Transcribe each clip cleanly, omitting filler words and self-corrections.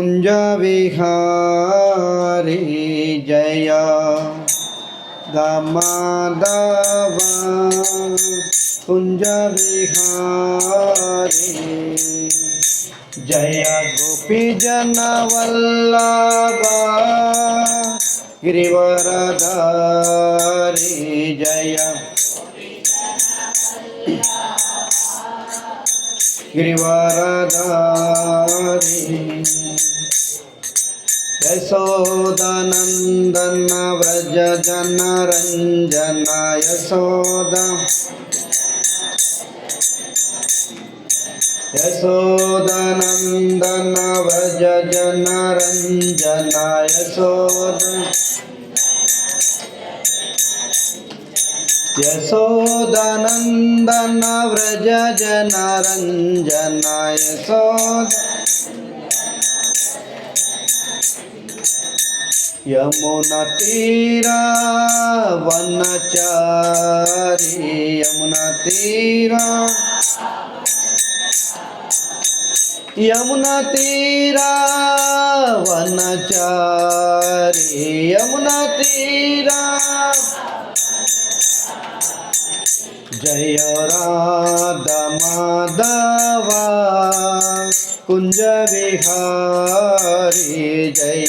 कुंज विहारी जय गमाधव कुंज विहारी जय गोपी जन वल्लभ गिरिवरधारी जय गिरिवरधारी यशोदानंदन व्रज जन रंजन यशोदानंदन व्रज जन रंजन यशोदानंदन व्रज जन रंजन यमुना तीरा वनचारी यमुना तीरा वनचारी यमुना तीरा जय राधा माधव कुंज विहारी जय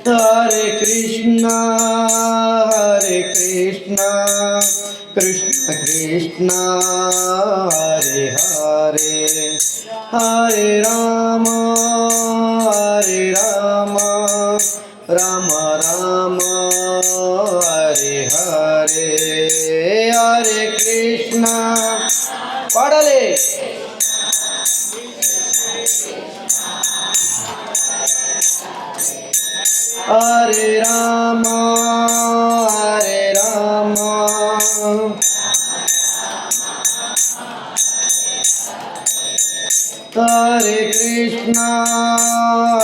हरे कृष्णा कृष्ण कृष्ण हरे हरे हरे राम राम राम हरे हरे हरे कृष्णा पढ़ले हरे राम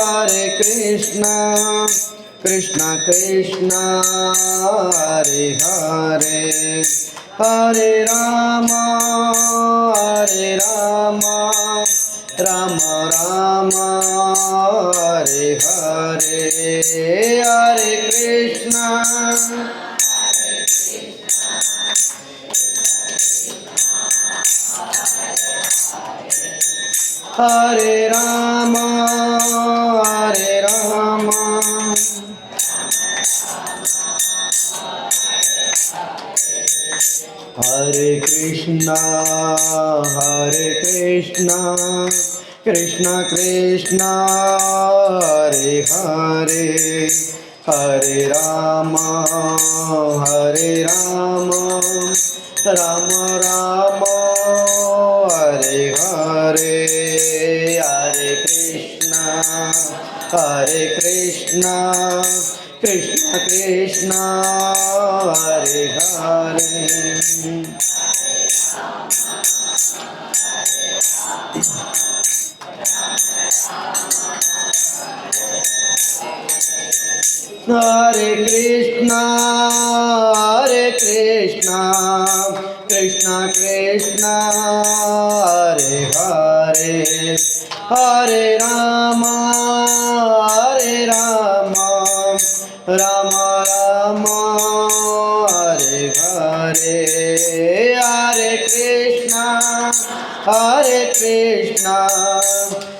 हरे कृष्णा कृष्ण कृष्ण हरे हरे हरे राम राम राम हरे हरे हरे कृष्णा हरे राम हरे कृष्णा कृष्ण कृष्ण हरे हरे हरे राम राम राम हरे हरे हरे कृष्णा कृष्ण कृष्ण हरे हरे हरे कृष्णा कृष्ण कृष्ण हरे हरे हरे राम राम राम हरे हरे हरे कृष्णा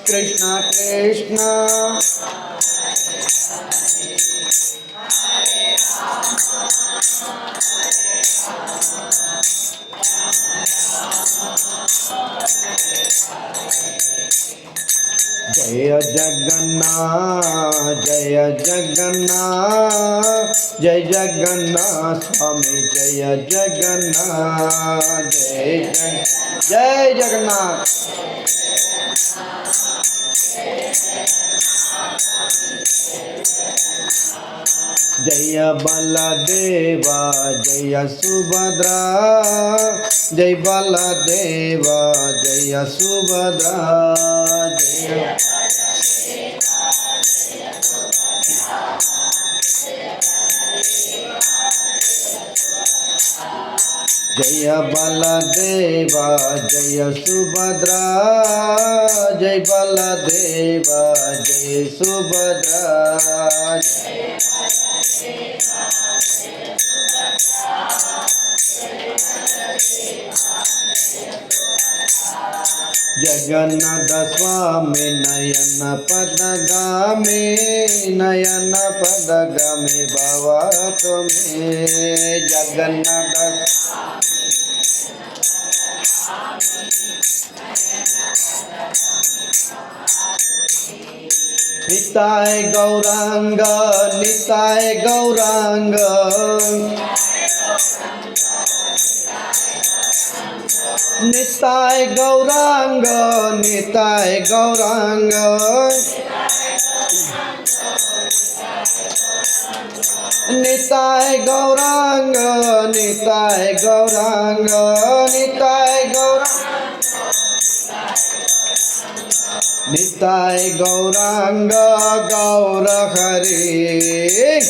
कृष्ण कृष्ण जय जगन्नाथ जय जगन्नाथ स्वामी जय जगन्नाथ जय जगन्नाथ जय बलदेवा जय सुभद्रा जय बलदेवा जय सुभद्रा जय जय बलदेवा जय सुभद्रा जय बलदेवा जय सुभद्रा जगन्नाथ स्वामी नयन पदगामी भवा तुम्हें जगन्नाथ निताय गौरांग निताय गौरांग निताय गौरांग निताय गौरांग निताय गौरांग निताय गौरांग निताय गौरांग निताय गौरांग गौर हरि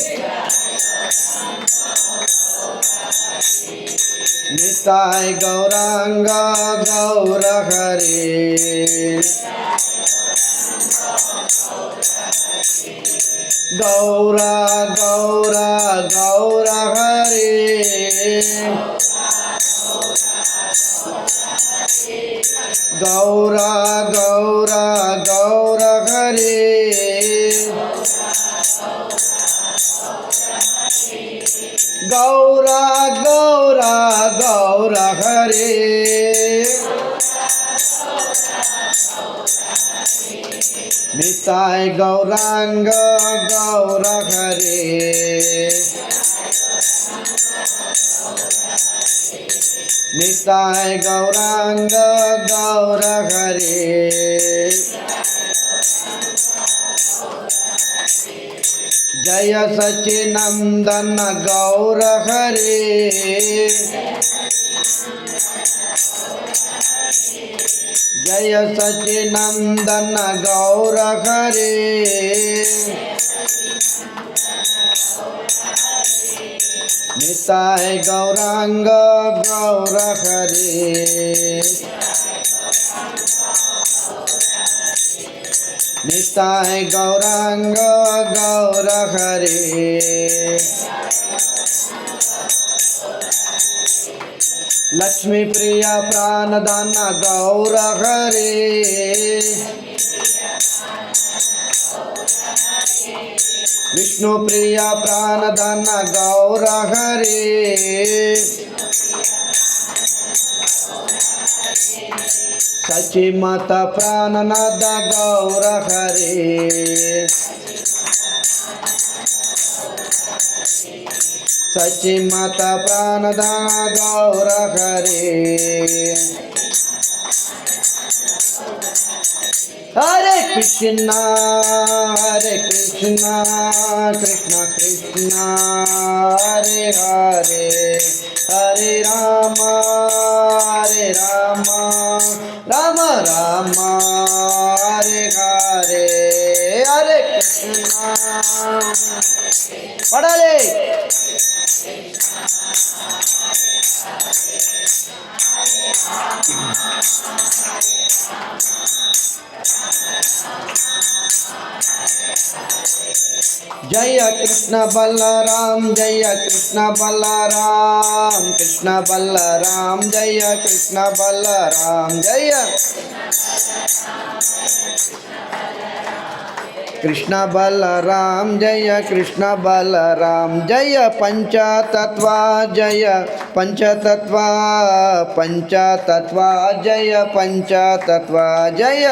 निताय गौरांग गौर हरि गौरा गौरा गौर हरि गौरा गौरा गौर हरि गौरा गौरा गौर हरि निताय गौरांग गौर हरि निताय गौरांग गौर हरि जय सच्चिनंदन गौर हरि जय सच्चिनंदन गौर हरि निताय गौरांग गौर हरि निताय गौरांग गौर हरि लक्ष्मी प्रिया प्राणदान गौर हरि विष्णु प्रिया प्राणदान गौर हरि सची माता प्राणनाद गौर हरि सची माता प्राणदान गौर हरि हरे कृष्णा कृष्ण कृष्ण हरे हरे हरे राम राम राम हरे हरे हरे कृष्णा पढ़ाले जय कृष्ण बलराम जय कृष्ण बलराम कृष्ण बलराम जय कृष्ण बलराम जय कृष्ण बलराम जय कृष्ण बलराम जय पंचतत्वा जय पंचतत्वा पंचतत्वा जय पंचतत्वा जय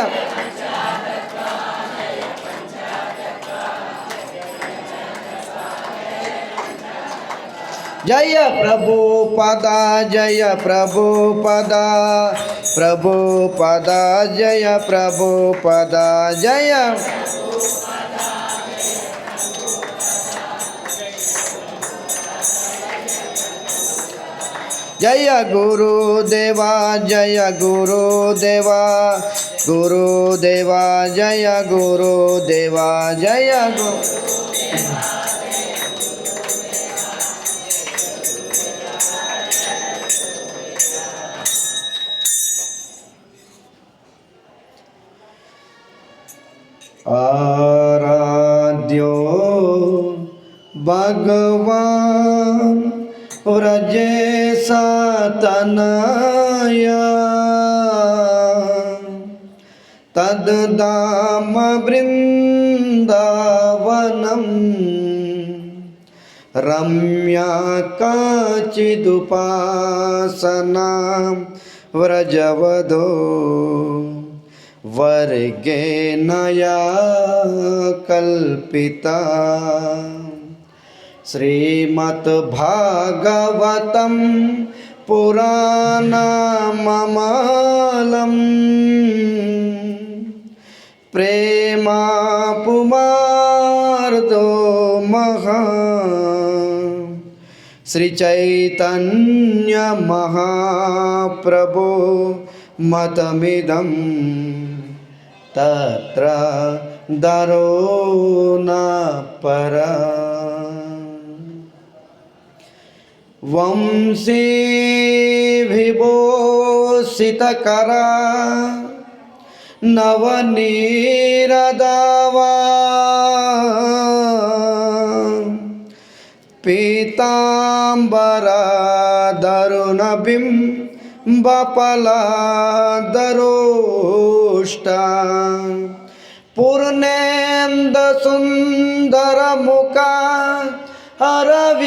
जय प्रभुपदा जय प्रभुपदा प्रभुपदा जय प्रभुपदा जय जय गुरुदेवा जय गुरुदेवा गुरुदेवा जय गुरुदेवा जय व्रजेशा तनया तद्धाम वृन्दावनम् रम्या काचिदुपासना व्रजवधो वर्गेण या कल्पिता श्रीमद्भागवतं पुराणममलम् प्रेमापुमार्दो महा श्रीचैतन्य महाप्रभो मतमिदं तत्र दरो न परा वंशी विभूषितकरा नवनीरदावा पीताम्बरदरुणबिम्बफलादरोष्टा पूर्णेन्दुसुन्दरमुखा अरविन्दनेत्रा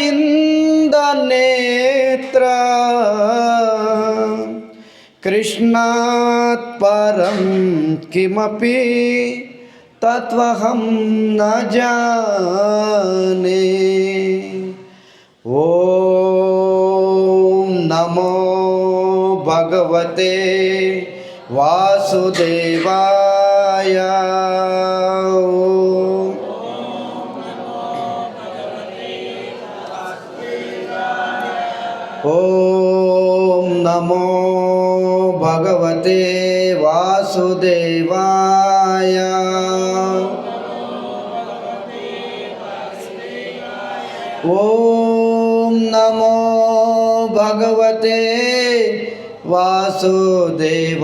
कृष्णात् परं किमपि तत्त्वहं न जाने। ॐ नमो भगवते वासुदेवाय। ॐ नमो भगवते वासुदेवाय। ॐ नमो भगवते वासुदेवाय।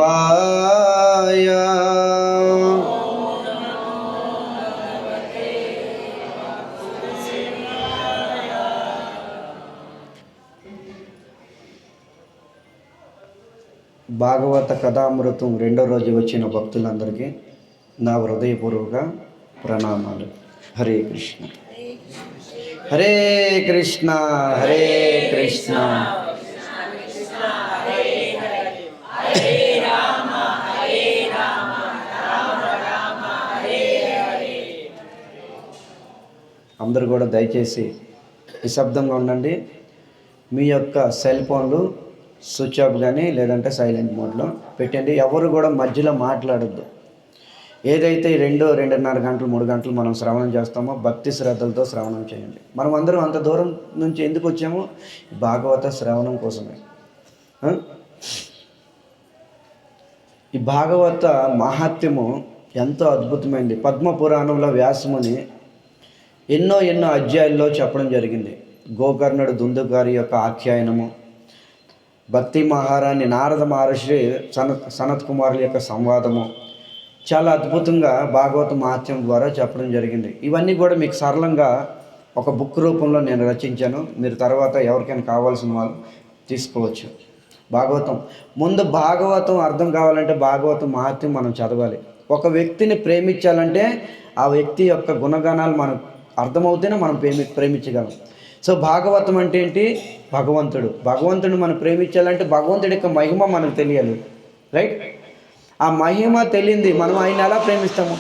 భాగవత కథామృతం రెండో రోజు వచ్చిన భక్తులందరికీ నా హృదయపూర్వక ప్రణామాలు. హరే కృష్ణ హరే కృష్ణ హరే కృష్ణ అందరూ కూడా దయచేసి నిశ్శబ్దంగా ఉండండి. మీ యొక్క సెల్ ఫోన్లు స్విచ్ ఆఫ్ కానీ లేదంటే సైలెంట్ మోడ్లో పెట్టండి. ఎవరు కూడా మధ్యలో మాట్లాడద్దు. ఏదైతే 2-2.5 గంటలు 3 గంటలు మనం శ్రవణం చేస్తామో భక్తి శ్రద్ధలతో శ్రవణం చేయండి. మనం అందరం అంత దూరం నుంచి ఎందుకు వచ్చామో భాగవత శ్రవణం కోసమే. ఈ భాగవత మహాత్మ్యము ఎంతో అద్భుతమైంది. పద్మపురాణంలో వ్యాసముని ఎన్నో అధ్యాయాల్లో చెప్పడం జరిగింది. గోకర్ణుడు దుందుగారి యొక్క ఆఖ్యాయనము, భక్తి మహారాణి నారద మహర్షి సనత్ కుమారుల యొక్క సంవాదము చాలా అద్భుతంగా భాగవత మహాత్మ్యం ద్వారా చెప్పడం జరిగింది. ఇవన్నీ కూడా మీకు సరళంగా ఒక బుక్ రూపంలో నేను రచించాను. మీరు తర్వాత ఎవరికైనా కావాల్సిన వాళ్ళు తీసుకోవచ్చు. ముందు భాగవతం అర్థం కావాలంటే భాగవతం మహాత్మ్యం మనం చదవాలి. ఒక వ్యక్తిని ప్రేమించాలంటే ఆ వ్యక్తి యొక్క గుణగణాలు మనకు అర్థమవుతేనే మనం ప్రేమించగలం. సో భాగవతం అంటే ఏంటి? భగవంతుడు మనం ప్రేమించాలంటే భగవంతుడి యొక్క మహిమ మనకు తెలియాలి. రైట్? ఆ మహిమ తెలియంది మనం ఆయన ఎలా ప్రేమిస్తాము?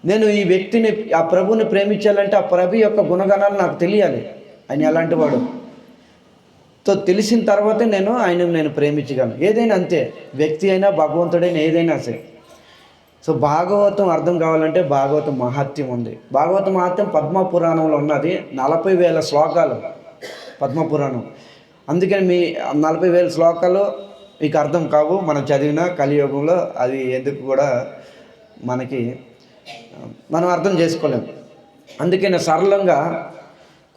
నేను ఈ వ్యక్తిని, ఆ ప్రభుని ప్రేమించాలంటే ఆ ప్రభు యొక్క గుణగణాలు నాకు తెలియాలి. ఆయన ఎలాంటి వాడు తో తెలిసిన తర్వాతే నేను ప్రేమించగలను. ఏదైనా అంతే, వ్యక్తి అయినా భగవంతుడైనా ఏదైనా సరే. సో భాగవతం అర్థం కావాలంటే భాగవతం మహాత్మ్యం ఉంది. భాగవత మహాత్మ్యం పద్మపురాణంలో ఉన్నది. 40,000 శ్లోకాలు పద్మపురాణం. అందుకని మీ 40,000 శ్లోకాలు మీకు అర్థం కావు మనం చదివిన కలియుగంలో. అది ఎందుకు కూడా మనం అర్థం చేసుకోలేము. అందుకని సరళంగా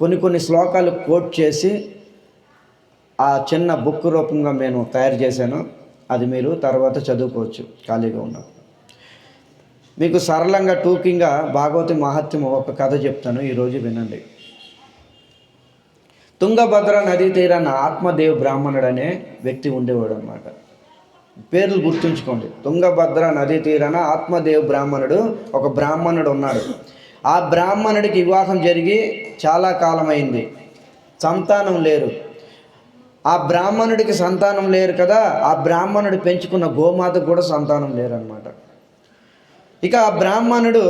కొన్ని శ్లోకాలు కోట్ చేసి ఆ చిన్న బుక్ రూపంగా నేను తయారు చేశాను. అది మీరు తర్వాత చదువుకోవచ్చు ఖాళీగా ఉన్నప్పుడు. మీకు సరళంగా టూకింగ్గా భాగవత మహాత్మ్యం ఒక కథ చెప్తాను, ఈరోజు వినండి. తుంగభద్ర నదీ తీరాన ఆత్మదేవ్ బ్రాహ్మణుడు అనే వ్యక్తి ఉండేవాడు అనమాట. పేర్లు గుర్తుంచుకోండి. తుంగభద్ర నదీ తీరాన ఆత్మదేవ్ బ్రాహ్మణుడు, ఒక బ్రాహ్మణుడు ఉన్నాడు. ఆ బ్రాహ్మణుడికి వివాహం జరిగి చాలా కాలమైంది, సంతానం లేరు. ఆ బ్రాహ్మణుడికి సంతానం లేరు కదా, ఆ బ్రాహ్మణుడు పెంచుకున్న గోమాతకు కూడా సంతానం లేరు అనమాట. ఇక ఆ బ్రాహ్మణుడు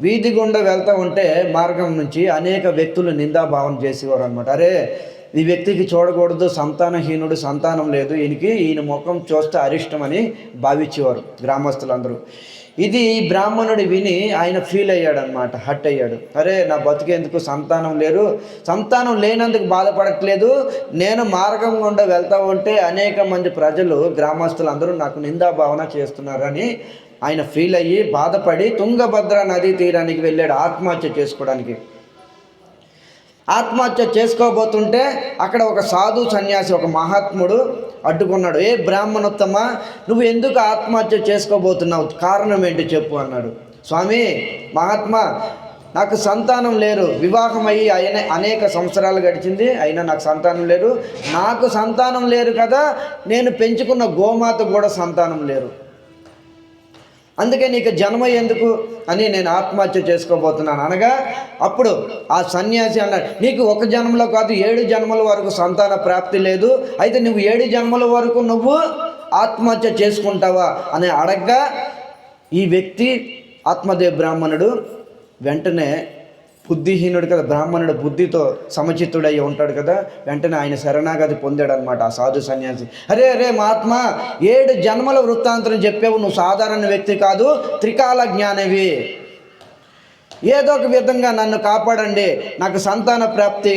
వీధి గుండా వెళ్తూ ఉంటే మార్గం నుంచి అనేక వ్యక్తులు నిందాభావం చేసేవారు అనమాట. అరే, ఈ వ్యక్తికి చూడకూడదు, సంతానహీనుడు, సంతానం లేదు, ఈయన ముఖం చూస్తే అరిష్టం అని భావించేవారు గ్రామస్తులందరూ. ఇది ఈ బ్రాహ్మణుడు విని ఆయన ఫీల్ అయ్యాడనమాట, హట్ అయ్యాడు. అరే, నా బతికేందుకు సంతానం లేరు, సంతానం లేనందుకు బాధపడట్లేదు, నేను మార్గం గుండా వెళ్తూ ఉంటే అనేక మంది ప్రజలు, గ్రామస్తులందరూ నాకు నిందాభావన చేస్తున్నారని ఆయన ఫీల్ అయ్యి బాధపడి తుంగభద్ర నదీ తీరానికి వెళ్ళాడు ఆత్మహత్య చేసుకోవడానికి. ఆత్మహత్య చేసుకోబోతుంటే అక్కడ ఒక సాధు సన్యాసి, ఒక మహాత్ముడు అడ్డుకున్నాడు. ఏ బ్రాహ్మణోత్తమ, నువ్వు ఎందుకు ఆత్మహత్య చేసుకోబోతున్నావు, కారణం ఏంటి చెప్పు అన్నాడు. స్వామి, మహాత్మా, నాకు సంతానం లేరు, వివాహం అయ్యి అనేక సంవత్సరాలు గడిచింది, అయినా నాకు సంతానం లేరు. నాకు సంతానం లేరు కదా, నేను పెంచుకున్న గోమాతకు కూడా సంతానం లేరు, అందుకే నీకు జన్మ ఎందుకు అని నేను ఆత్మహత్య చేసుకోబోతున్నాను అనగా, అప్పుడు ఆ సన్యాసి అన్నాడు, నీకు ఒక జన్మలో కాదు 7 జన్మల వరకు సంతాన ప్రాప్తి లేదు, అయితే నువ్వు 7 జన్మల వరకు నువ్వు ఆత్మహత్య చేసుకుంటావా అని అడగ్గా, ఈ వ్యక్తి ఆత్మదేవ్ బ్రాహ్మణుడు వెంటనే, బుద్ధిహీనుడు కదా బ్రాహ్మణుడు, బుద్ధితో సమచిత్తుడయ్యి ఉంటాడు కదా, వెంటనే ఆయన శరణాగతి పొందాడు అనమాట ఆ సాధు సన్యాసి. అరే మహాత్మా, 7 జన్మల వృత్తాంతం చెప్పావు, నువ్వు సాధారణ వ్యక్తి కాదు, త్రికాల జ్ఞానివి, ఏదో ఒక విధంగా నన్ను కాపాడండి, నాకు సంతాన ప్రాప్తి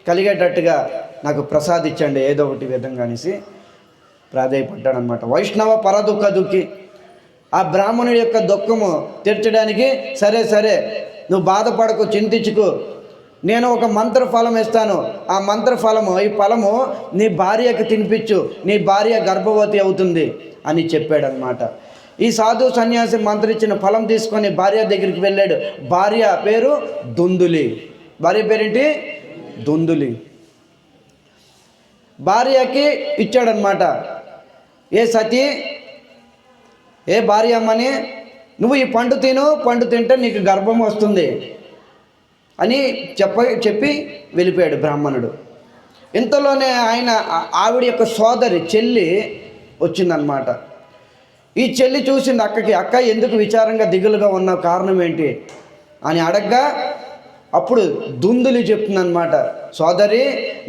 కలిగేటట్టుగా నాకు ప్రసాదించండి ఏదో ఒకటి విధంగా అనేసి ప్రాధేయపడ్డాడనమాట. వైష్ణవ పరదుఃఖ దుఃఖి, ఆ బ్రాహ్మణుడి యొక్క దుఃఖము తీర్చడానికి, సరే నువ్వు బాధపడకు, చింతించుకు, నేను ఒక మంత్రఫలం ఇస్తాను, ఆ మంత్రఫలము, ఈ ఫలము నీ భార్యకు తినిపించు, నీ భార్య గర్భవతి అవుతుంది అని చెప్పాడనమాట. ఈ సాధు సన్యాసి మంత్రిచ్చిన ఫలం తీసుకొని భార్య దగ్గరికి వెళ్ళాడు. భార్య పేరు దుందులి. భార్య పేరేంటి? దుందులి. భార్యకి ఇచ్చాడనమాట. ఏ సతీ, ఏ భార్య అమ్మని, నువ్వు ఈ పండు తిను, పండు తింటే నీకు గర్భం వస్తుంది అని చెప్పి వెళ్ళిపోయాడు బ్రాహ్మణుడు. ఇంతలోనే ఆవిడ యొక్క సోదరి చెల్లి వచ్చిందనమాట. ఈ చెల్లి చూసింది అక్కకి. అక్క, ఎందుకు విచారంగా దిగులుగా ఉన్నావు, కారణం ఏంటి అని అడగ్గా, అప్పుడు దుందులి చెప్తుందనమాట, సోదరి,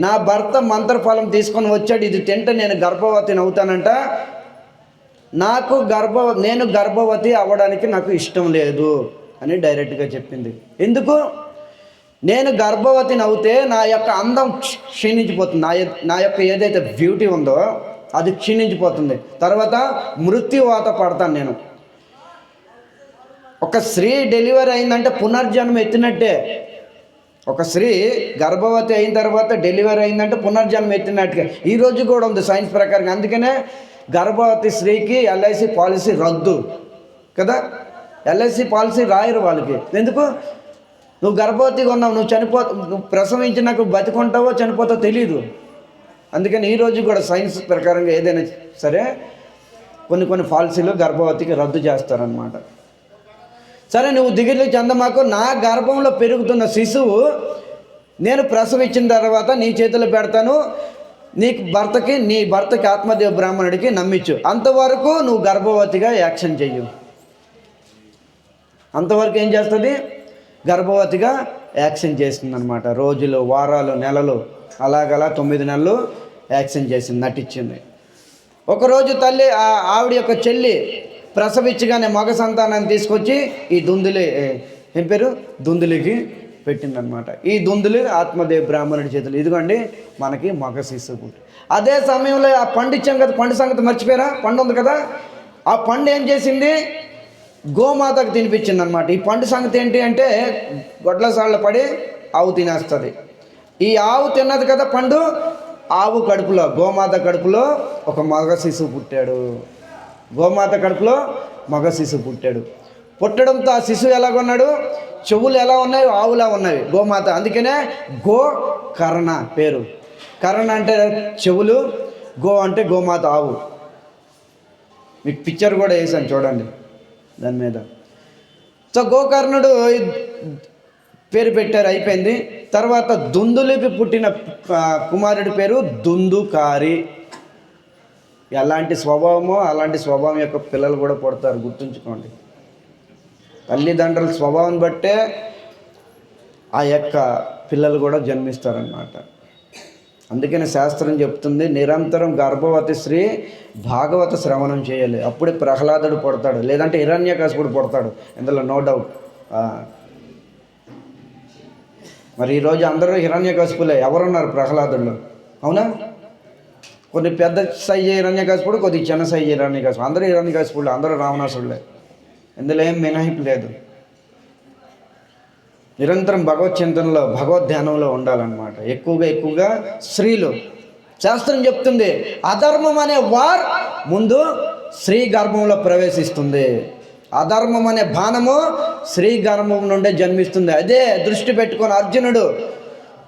నా భర్త మంత్రఫలం తీసుకొని వచ్చాడు, ఇది తింటే నేను గర్భవతిని అవుతానంట, నేను గర్భవతి అవ్వడానికి నాకు ఇష్టం లేదు అని డైరెక్ట్గా చెప్పింది. ఎందుకు? నేను గర్భవతిని అవుతే నా యొక్క అందం క్షీణించిపోతుంది, నా యొక్క ఏదైతే బ్యూటీ ఉందో అది క్షీణించిపోతుంది, తర్వాత మృత్యువాత పడతాను నేను. ఒక స్త్రీ డెలివరీ అయిందంటే పునర్జన్మ ఎత్తినట్టే. ఒక స్త్రీ గర్భవతి అయిన తర్వాత డెలివరీ అయిందంటే పునర్జన్మ ఎత్తినట్టుగా ఈరోజు కూడా ఉంది సైన్స్ ప్రకారంగా. అందుకనే గర్భవతి స్త్రీకి ఎల్ఐసి పాలసీ రద్దు కదా, ఎల్ఐసి పాలసీ రాయరు వాళ్ళకి. ఎందుకు? నువ్వు గర్భవతిగా ఉన్నావు, నువ్వు ప్రసవించినాక బతికుంటావో చనిపోతావో తెలియదు. అందుకని ఈరోజు కూడా సైన్స్ ప్రకారంగా ఏదైనా సరే కొన్ని పాలసీలు గర్భవతికి రద్దు చేస్తారనమాట. సరే, నువ్వు దిగులు చెందమాకు, నా గర్భంలో పెరుగుతున్న శిశువు నేను ప్రసవించిన తర్వాత నీ చేతిలో పెడతాను, నీ భర్తకి ఆత్మదేవ బ్రాహ్మణుడికి నమ్మించు, అంతవరకు నువ్వు గర్భవతిగా యాక్షన్ చెయ్యు. అంతవరకు ఏం చేస్తుంది? గర్భవతిగా యాక్షన్ చేస్తుంది అనమాట. రోజులు, వారాలు, నెలలు, అలాగలా 9 నెలలు యాక్షన్ చేసింది, నటించింది. ఒకరోజు తల్లి ఆవిడ యొక్క చెల్లి ప్రసవించగానే మగ సంతానాన్ని తీసుకొచ్చి ఈ దుందులి, ఏం పేరు, దుందులికి పెట్టిందనమాట. ఈ దుందులి ఆత్మదేవ బ్రాహ్మణుడి చేతులు, ఇదిగోండి మనకి మగ శిశువు పుట్టి. అదే సమయంలో ఆ పండు ఇచ్చాం కదా, పండు సంగతి మర్చిపోయారా? పండు ఉంది కదా, ఆ పండు ఏం చేసింది? గోమాతకు తినిపించింది అనమాట. ఈ పండు సంగతి ఏంటి అంటే, గొడ్ల సాళ్ళ పడి ఆవు తినేస్తుంది. ఈ ఆవు తిన్నది కదా పండు, ఆవు కడుపులో, గోమాత కడుపులో ఒక మగ శిశువు పుట్టాడు. గోమాత కడుపులో మగ శిశువు పుట్టాడు. పుట్టడంతో ఆ శిశువు ఎలాగొన్నాడు? చెవులు ఎలా ఉన్నాయి? ఆవులా ఉన్నవి, గోమాత. అందుకనే గో కర్ణ పేరు. కర్ణ అంటే చెవులు, గో అంటే గోమాత, ఆవు. మీకు పిక్చర్ కూడా వేసాను చూడండి దాని మీద. సో గోకర్ణుడు పేరు పెట్టారు, అయిపోయింది. తర్వాత దుందులికి పుట్టిన కుమారుడి పేరు దుందుకారి. ఎలాంటి స్వభావమో అలాంటి స్వభావం యొక్క పిల్లలు కూడా పుడతారు, గుర్తుంచుకోండి. తల్లిదండ్రుల స్వభావం బట్టే ఆ యొక్క పిల్లలు కూడా జన్మిస్తారన్నమాట. అందుకని శాస్త్రం చెప్తుంది, నిరంతరం గర్భవతి స్త్రీ భాగవత శ్రవణం చేయాలి, అప్పుడే ప్రహ్లాదుడు పుడతాడు, లేదంటే హిరణ్యకశిపుడు పుడతాడు, ఇందులో నో డౌట్. మరి ఈరోజు అందరూ హిరణ్యకశిపులే, ఎవరున్నారు ప్రహ్లాదుల్లో? అవునా? కొన్ని పెద్ద సైజు హిరణ్యకశిపుడు, కొద్ది చిన్న సైజు హిరణ్యకశిపుడు, అందరూ హిరణ్యకశిపుడు, అందరూ రావణాసుడులే. ఇందులో ఏం మినహాయింపు లేదు. నిరంతరం భగవత్ చింతనలో, భగవద్ ధ్యానంలో ఉండాలన్నమాట. ఎక్కువగా స్త్రీలు. శాస్త్రం చెప్తుంది, అధర్మం అనే వార్ ముందు స్త్రీ గర్భంలో ప్రవేశిస్తుంది. అధర్మం అనే బాణము స్త్రీ గర్భం నుండే జన్మిస్తుంది. అదే దృష్టి పెట్టుకొని అర్జునుడు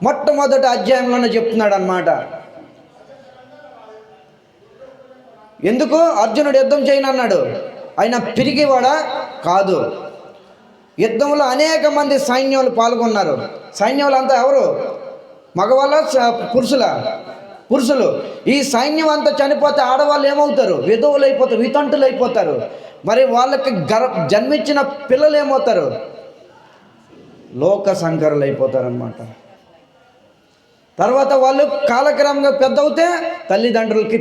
మొట్టమొదటి అధ్యాయంలోనే చెప్తున్నాడు అన్నమాట. ఎందుకు అర్జునుడు యుద్ధం చేయనన్నాడు? ఆయన పిరిగివాడా? కాదు. యుద్ధంలో అనేక మంది సైన్యాలు పాల్గొన్నారు. సైన్యాలు అంతా ఎవరు? మగవాళ్ళ, పురుషులు. ఈ సైన్యం అంతా చనిపోతే ఆడవాళ్ళు ఏమవుతారు? విధవులు అయిపోతారు, వితంటులు అయిపోతారు. మరి వాళ్ళకి జన్మించిన పిల్లలు ఏమవుతారు? లోక సంకరులు అయిపోతారన్నమాట. తర్వాత వాళ్ళు కాలక్రమంగా పెద్ద అవుతే తల్లిదండ్రులకి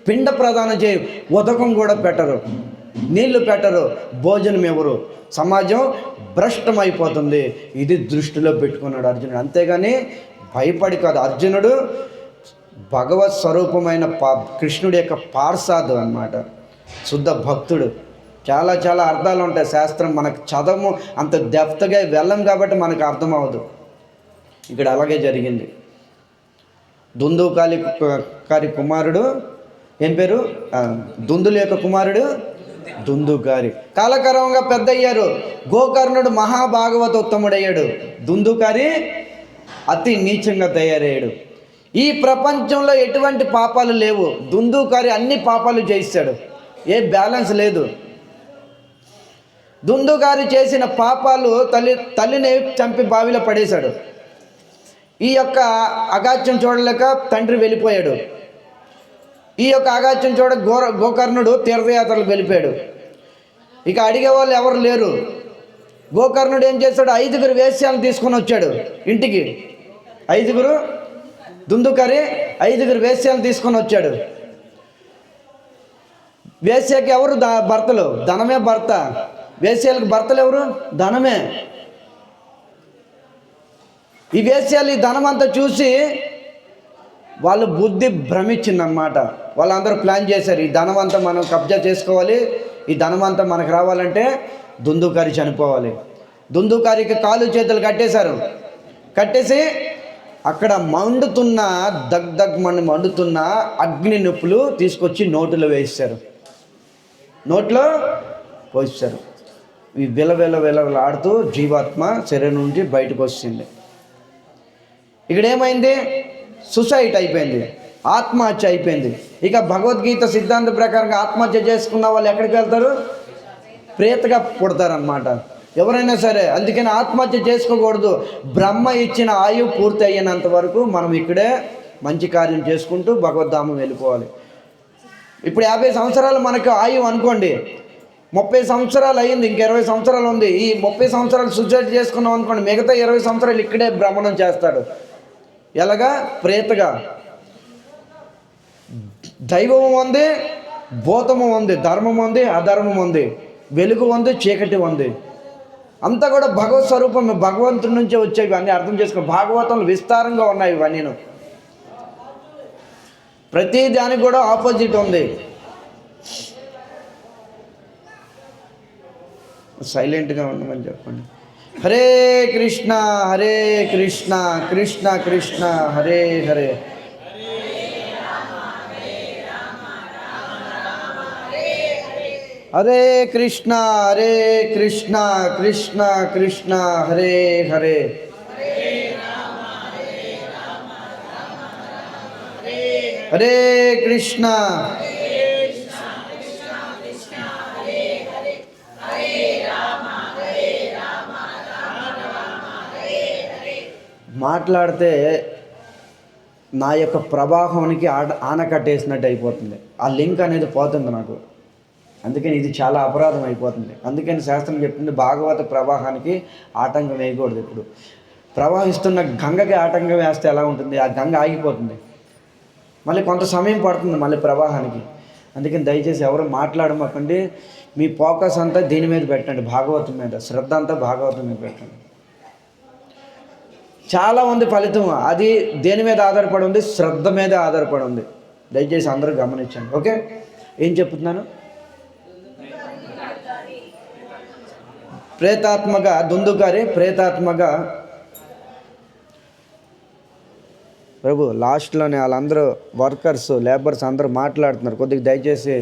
పిండ ప్రదానం చేయ, ఉదకం కూడా పెట్టరు, నీళ్లు పెట్టరు, భోజనం ఎవరు. సమాజం భ్రష్టమైపోతుంది. ఇది దృష్టిలో పెట్టుకున్నాడు అర్జునుడు. అంతేగాని భయపడి కాదు. అర్జునుడు భగవత్ స్వరూపమైన కృష్ణుడి యొక్క పార్షాదు అన్నమాట, శుద్ధ భక్తుడు. చాలా చాలా అర్థాలు ఉంటాయి. శాస్త్రం మనకు చదవము అంత డెప్త్గా వెళ్ళం కాబట్టి మనకు అర్థం అవ్వదు. ఇక్కడ అలాగే జరిగింది. దుందుకారి కుమారుడు ఏం పేరు? దుందుల యొక్క కుమారుడు దుందుకారి. కాలక్రమంగా పెద్ద అయ్యారు. గోకర్ణుడు మహాభాగవతోత్తముడయ్యాడు. దుందుకారి అతి నీచంగా తయారయ్యాడు. ఈ ప్రపంచంలో ఎటువంటి పాపాలు లేవు. దుందుకారి అన్ని పాపాలు చేయిస్తాడు, ఏ బ్యాలెన్స్ లేదు. దుందుకారి చేసిన పాపాలు తల్లిని చంపి బావిలో పడేశాడు. ఈ యొక్క అగాత్యం చూడలేక తండ్రి వెళ్ళిపోయాడు. ఈ యొక్క అగాత్యం చూడ గోకర్ణుడు తీర్థయాత్రలకు వెళ్ళిపోయాడు. ఇక అడిగేవాళ్ళు ఎవరు లేరు. గోకర్ణుడు ఏం చేశాడు? 5 వేశ్యాలను తీసుకొని వచ్చాడు ఇంటికి. 5 దుందుకారి 5 వేశ్యాలను తీసుకొని వచ్చాడు. వేశ్యకి ఎవరు? భర్తలు. ధనమే భర్త. వేశ్యాలకు భర్తలు ఎవరు? ధనమే. ఈ వేశ్యాలు ఈ ధనం అంతా చూసి వాళ్ళు బుద్ధి భ్రమించిందన్నమాట. వాళ్ళందరూ ప్లాన్ చేశారు, ఈ ధనం అంతా మనం కబ్జా చేసుకోవాలి, ఈ ధనం అంతా మనకు రావాలంటే దుందుకారి చనిపోవాలి. దుందుకారికి కాలు చేతులు కట్టేశారు. కట్టేసి అక్కడ మండుతున్న అగ్ని నిప్పులు తీసుకొచ్చి నోటిలో వేసారు. నోట్లో పోసారు. ఈ విలవిలవిలలాడుతూ జీవాత్మ శరీరం నుంచి బయటకు వచ్చింది. ఇక్కడ ఏమైంది? సుసైడ్ అయిపోయింది, ఆత్మహత్య అయిపోయింది. ఇక భగవద్గీత సిద్ధాంత ప్రకారంగా ఆత్మహత్య చేసుకున్న వాళ్ళు ఎక్కడికి వెళ్తారు? ప్రేతగా పుడతారనమాట ఎవరైనా సరే. అందుకని ఆత్మహత్య చేసుకోకూడదు. బ్రహ్మ ఇచ్చిన ఆయువు పూర్తి అయ్యేంత వరకు మనం ఇక్కడే మంచి కార్యం చేసుకుంటూ భగవద్ధామం వెళ్ళిపోవాలి. ఇప్పుడు 50 సంవత్సరాలు మనకు ఆయువు అనుకోండి, 30 సంవత్సరాలు అయ్యింది, ఇంక 20 సంవత్సరాలు ఉంది. ఈ 30 సంవత్సరాలు సూసైడ్ చేసుకున్నాం అనుకోండి, మిగతా 20 సంవత్సరాలు ఇక్కడే భ్రమణం చేస్తాడు. ఎలాగా? ప్రేతగా. దైవం ఉంది, భూతము ఉంది, ధర్మం ఉంది, అధర్మం ఉంది, వెలుగు ఉంది, చీకటి ఉంది. అంతా కూడా భగవత్ స్వరూపం, భగవంతుడి నుంచే వచ్చేవి అన్నీ అర్థం చేసుకో. భాగవతంలో విస్తారంగా ఉన్నాయి ఇవన్నీ. ప్రతి దానికి కూడా ఆపోజిట్ ఉంది. సైలెంట్గా ఉండమని చెప్పండి. హరే కృష్ణ హరే కృష్ణ కృష్ణ కృష్ణ హరే హరే. హరే కృష్ణ కృష్ణ కృష్ణ హరే హరే. హరే కృష్ణ. మాట్లాడితే నా యొక్క ప్రవాహానికి ఆనకట్టేసినట్టు అయిపోతుంది. ఆ లింక్ అనేది పోతుంది నాకు. అందుకని ఇది చాలా అపరాధం అయిపోతుంది. అందుకని శాస్త్రం చెప్తుంది భాగవత ప్రవాహానికి ఆటంకం వేయకూడదు. ఇప్పుడు ప్రవాహిస్తున్న గంగకి ఆటంకం వేస్తే ఎలా ఉంటుంది? ఆ గంగ ఆగిపోతుంది, మళ్ళీ కొంత సమయం పడుతుంది మళ్ళీ ప్రవాహానికి. అందుకని దయచేసి ఎవరు మాట్లాడమాకండి. మీ ఫోకస్ అంతా దీని మీద పెట్టండి, భాగవతం మీద. శ్రద్ధ అంతా భాగవతం మీద పెట్టండి. చాలామంది ఫలితం అది దేని మీద ఆధారపడి ఉంది? శ్రద్ధ మీద ఆధారపడి ఉంది. దయచేసి అందరూ గమనించండి. ఓకే, ఏం చెప్తున్నాను? ప్రేతాత్మగా దుందుకారి ప్రేతాత్మగా ప్రభు లాస్ట్లోనే వాళ్ళందరూ వర్కర్స్ లేబర్స్ అందరూ మాట్లాడుతున్నారు. కొద్దిగా దయచేసి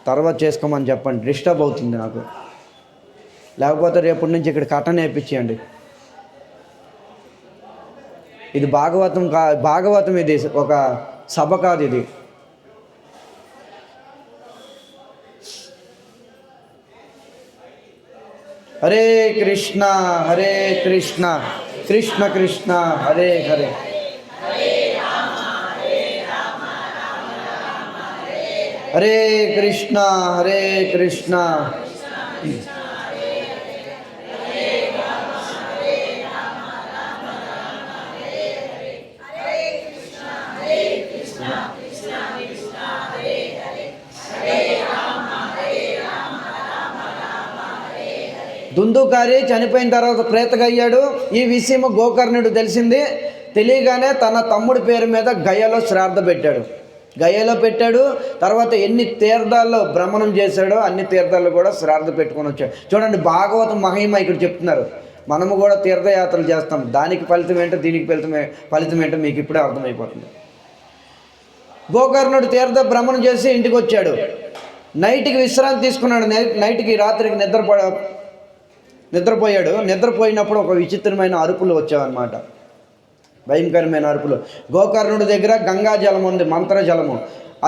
తర్వాత చేసుకోమని చెప్పండి, డిస్టర్బ్ అవుతుంది నాకు. లేకపోతే రేపటి నుంచి ఇక్కడ కట్ట నేర్పించేయండి. ఇది భాగవతం ఇది ఒక సభ కాదు. ఇది హరే కృష్ణ కృష్ణ కృష్ణ హరే హరే. హరే కృష్ణ దుందుకారి చనిపోయిన తర్వాత ప్రేతగా అయ్యాడు. ఈ విషయం గోకర్ణుడు తెలియగానే తన తమ్ముడి పేరు మీద గయలో శ్రాద్ధ పెట్టాడు. తర్వాత ఎన్ని తీర్థాల్లో భ్రమణం చేశాడో అన్ని తీర్థాల్లో కూడా శ్రాద్ధ పెట్టుకొని వచ్చాడు. చూడండి, భాగవతం మహిమ ఇక్కడ చెప్తున్నారు. మనము కూడా తీర్థయాత్రలు చేస్తాం. దానికి ఫలితం ఏంటో దీనికి ఫలితం ఏంటో మీకు ఇప్పుడే అర్థమైపోతుంది. గోకర్ణుడు తీర్థ భ్రమణం చేసి ఇంటికి వచ్చాడు. నైట్కి విశ్రాంతి తీసుకున్నాడు. రాత్రికి నిద్రపోయాడు. నిద్రపోయినప్పుడు ఒక విచిత్రమైన అరుపులు వచ్చావన్నమాట, భయంకరమైన అరుపులు. గోకర్ణుడి దగ్గర గంగా జలం ఉంది, మంత్ర జలము.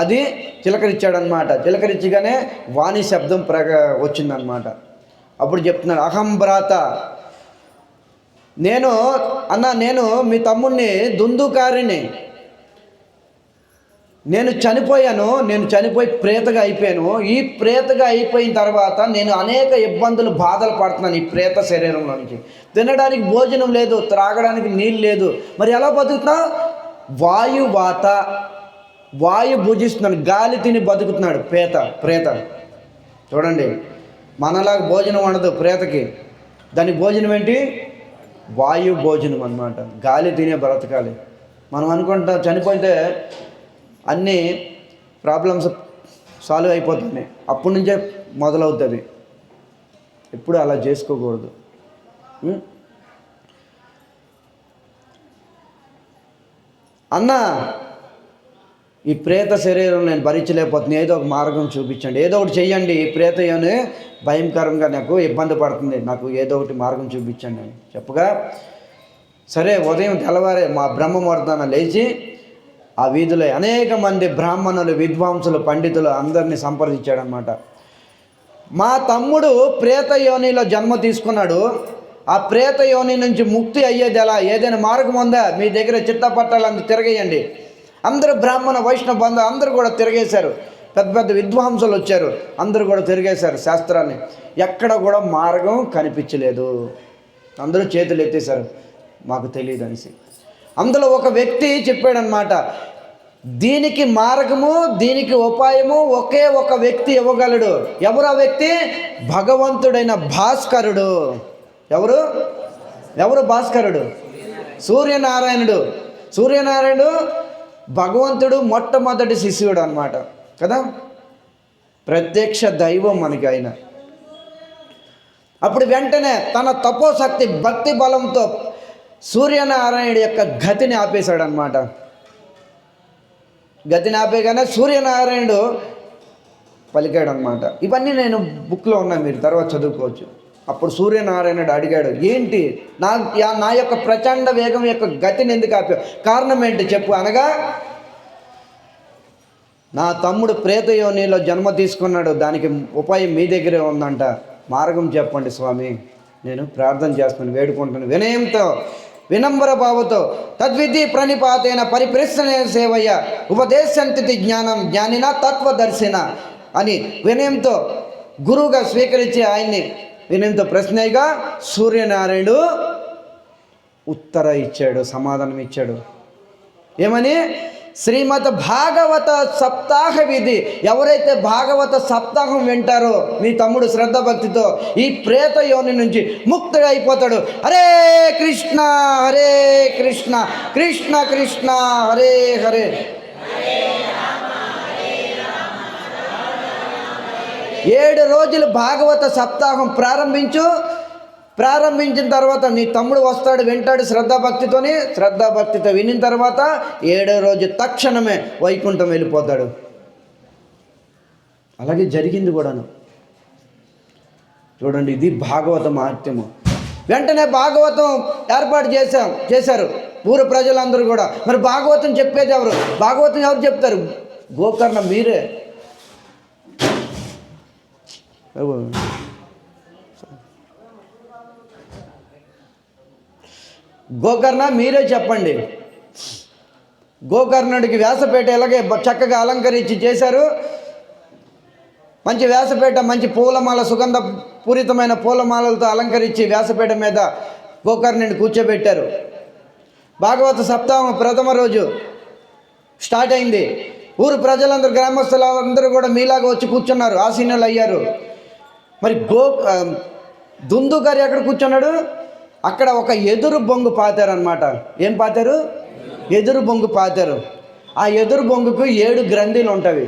అది చిలకరించాడనమాట. చిలకరించగానే వాణి శబ్దం వచ్చిందనమాట. అప్పుడు చెప్తున్నాడు, అహం భ్రాత, నేను మీ తమ్ముడిని దుందుకారిని. నేను చనిపోయి ప్రేతగా అయిపోయాను. ఈ ప్రేతగా అయిపోయిన తర్వాత నేను అనేక ఇబ్బందులు బాధలు పడుతున్నాను. ఈ ప్రేత శరీరంలో నుంచి తినడానికి భోజనం లేదు, త్రాగడానికి నీళ్ళు లేదు. మరి ఎలా బతుకుతున్నా? వాయు భుజిస్తున్నాడు, గాలి తిని బతుకుతున్నాడు ప్రేత. చూడండి, మనలాగా భోజనం ఉండదు ప్రేతకి. దానికి భోజనం ఏంటి? వాయు భోజనం అన్నమాట. గాలి తినే బ్రతకాలి. మనం అనుకుంటాం చనిపోతే అన్నీ ప్రాబ్లమ్స్ సాల్వ్ అయిపోతున్నాయి, అప్పటి నుంచే మొదలవుతుంది. ఎప్పుడు అలా చేసుకోకూడదు. అన్న, ఈ ప్రేత శరీరం నేను భరించలేకపోతున్నాను, ఏదో ఒక మార్గం చూపించండి, ఏదో ఒకటి చెయ్యండి. ఈ ప్రేతయోని భయంకరంగా నాకు ఇబ్బంది పడుతుంది, నాకు ఏదో ఒకటి మార్గం చూపించండి అని చెప్పగా, సరే ఉదయం తెల్లవారే మా బ్రహ్మముహూర్తాన లేచి ఆ వీధిలో అనేక మంది బ్రాహ్మణులు, విద్వాంసులు, పండితులు అందరినీ సంప్రదించాడనమాట. మా తమ్ముడు ప్రేత యోనిలో జన్మ తీసుకున్నాడు. ఆ ప్రేత యోని నుంచి ముక్తి అయ్యేది ఎలా? ఏదైనా మార్గం ఉందా? మీ దగ్గర చిత్తపట్టాలు అందరూ తిరగేయండి. అందరూ బ్రాహ్మణ వైష్ణవ బంధు అందరూ కూడా తిరిగేశారు. పెద్ద పెద్ద విద్వాంసులు వచ్చారు, అందరూ కూడా తిరిగేశారు శాస్త్రాన్ని. ఎక్కడ కూడా మార్గం కనిపించలేదు. అందరూ చేతులు ఎత్తేశారు, మాకు తెలియదు అనేసి. అందులో ఒక వ్యక్తి చెప్పాడనమాట, దీనికి మార్గము, దీనికి ఉపాయము ఒకే ఒక వ్యక్తి ఇవ్వగలడు. ఎవరు ఆ వ్యక్తి? భగవంతుడైన భాస్కరుడు. ఎవరు భాస్కరుడు? సూర్యనారాయణుడు భగవంతుడు మొట్టమొదటి శిష్యుడు అన్నమాట కదా, ప్రత్యక్ష దైవం మనకి ఆయన. అప్పుడు వెంటనే తన తపోశక్తి భక్తి బలంతో సూర్యనారాయణుడి యొక్క గతిని ఆపేశాడు అనమాట. గతిని ఆపేగానే సూర్యనారాయణుడు పలికాడు అనమాట. ఇవన్నీ నేను బుక్లో ఉన్నాయి, మీరు తర్వాత చదువుకోవచ్చు. అప్పుడు సూర్యనారాయణుడు అడిగాడు, ఏంటి నా యొక్క ప్రచండ వేగం యొక్క గతిని ఎందుకు ఆపావు, కారణం ఏంటి చెప్పు అనగా, నా తమ్ముడు ప్రేత యోనిలో జన్మ తీసుకున్నాడు, దానికి ఉపాయం మీ దగ్గరే ఉందంట, మార్గం చెప్పండి స్వామి, నేను ప్రార్థన చేస్తాను, వేడుకుంటాను వినయంతో వినంబర భావతో. తద్విధి ప్రణిపాతైన పరిప్రశ్న సేవయ్య ఉపదేశంతి జ్ఞానం జ్ఞానిన తత్వదర్శిన అని వినయంతో గురువుగా స్వీకరించి ఆయన్ని వినయంతో ప్రశ్నగా సూర్యనారాయణుడు ఉత్తర ఇచ్చాడు, సమాధానం ఇచ్చాడు. ఏమని? శ్రీమద్ భాగవత సప్తాహ విధి, ఎవరైతే భాగవత సప్తాహం వింటారో మీ తమ్ముడు శ్రద్ధ భక్తితో ఈ ప్రేత యోని నుంచి ముక్తుడు అయిపోతాడు. హరే కృష్ణ హరే కృష్ణ కృష్ణ కృష్ణ హరే హరే. 7 రోజులు భాగవత సప్తాహం ప్రారంభించిన తర్వాత నీ తమ్ముడు వస్తాడు, వింటాడు శ్రద్ధాభక్తితో వినిన తర్వాత 7వ రోజు తక్షణమే వైకుంఠం వెళ్ళిపోతాడు. అలాగే జరిగింది కూడాను. చూడండి, ఇది భాగవత మహత్యము. వెంటనే భాగవతం ఏర్పాటు చేశారు ఊరు ప్రజలందరూ కూడా. మరి భాగవతం చెప్పేది ఎవరు? భాగవతం ఎవరు చెప్తారు? గోకర్ణ మీరే. గోకర్ణ మీరే చెప్పండి. గోకర్ణుడికి వ్యాసపేట ఎలాగే చక్కగా అలంకరించి చేశారు. మంచి వ్యాసపేట, మంచి పూలమాల, సుగంధ పూరితమైన పూలమాలలతో అలంకరించి వ్యాసపేట మీద గోకర్ణుడిని కూర్చోబెట్టారు. భాగవత సప్తాహం ప్రథమ రోజు స్టార్ట్ అయింది. ఊరు ప్రజలందరూ, గ్రామస్తులందరూ కూడా మీలాగా వచ్చి కూర్చున్నారు, ఆసీనులు అయ్యారు. మరి దుందు గారు ఎక్కడ కూర్చున్నాడు? అక్కడ ఒక ఎదురు బొంగు పాతారు అనమాట. ఏం పాతారు? ఎదురు బొంగు పాతారు. ఆ ఎదురు బొంగుకు 7 గ్రంథులు ఉంటాయి.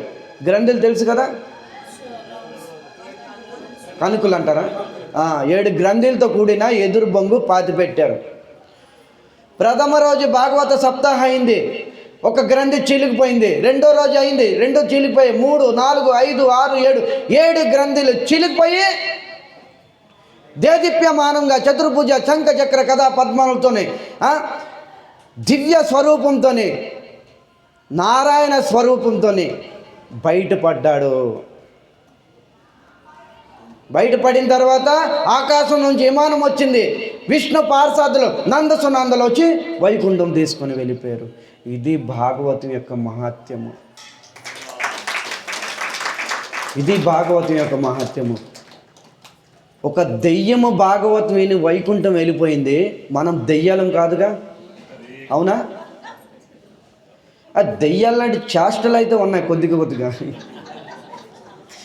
గ్రంథులు తెలుసు కదా, కనుకులు అంటారా? 7 గ్రంథులతో కూడిన ఎదురు బొంగు పాతి పెట్టారు. ప్రథమ రోజు భాగవత సప్తాహం అయింది, ఒక గ్రంథి చీలికిపోయింది. రెండో రోజు అయింది, 2 చీలిపోయి, 3, 4, 5, 6, 7 గ్రంథులు చీలికిపోయి దేదీప్యమానంగా చతుర్భుజ శంఖ చక్ర కథా పద్మాలతోనే దివ్య స్వరూపంతోనే నారాయణ స్వరూపంతోనే బయటపడ్డాడు. బయటపడిన తర్వాత ఆకాశం నుంచి విమానం వచ్చింది. విష్ణు పార్షదులు నందసునందలు వచ్చి వైకుంఠం తీసుకొని వెళ్ళిపోయారు. ఇది భాగవతం యొక్క మహాత్మ్యము. ఇది భాగవతం యొక్క మహాత్మ్యము. ఒక దెయ్యము భాగవతం విని వైకుంఠం వెళ్ళిపోయింది. మనం దెయ్యాలం కాదుగా, అవునా? ఆ దెయ్యాలు లాంటి చేష్టలు అయితే ఉన్నాయి కొద్దిగా,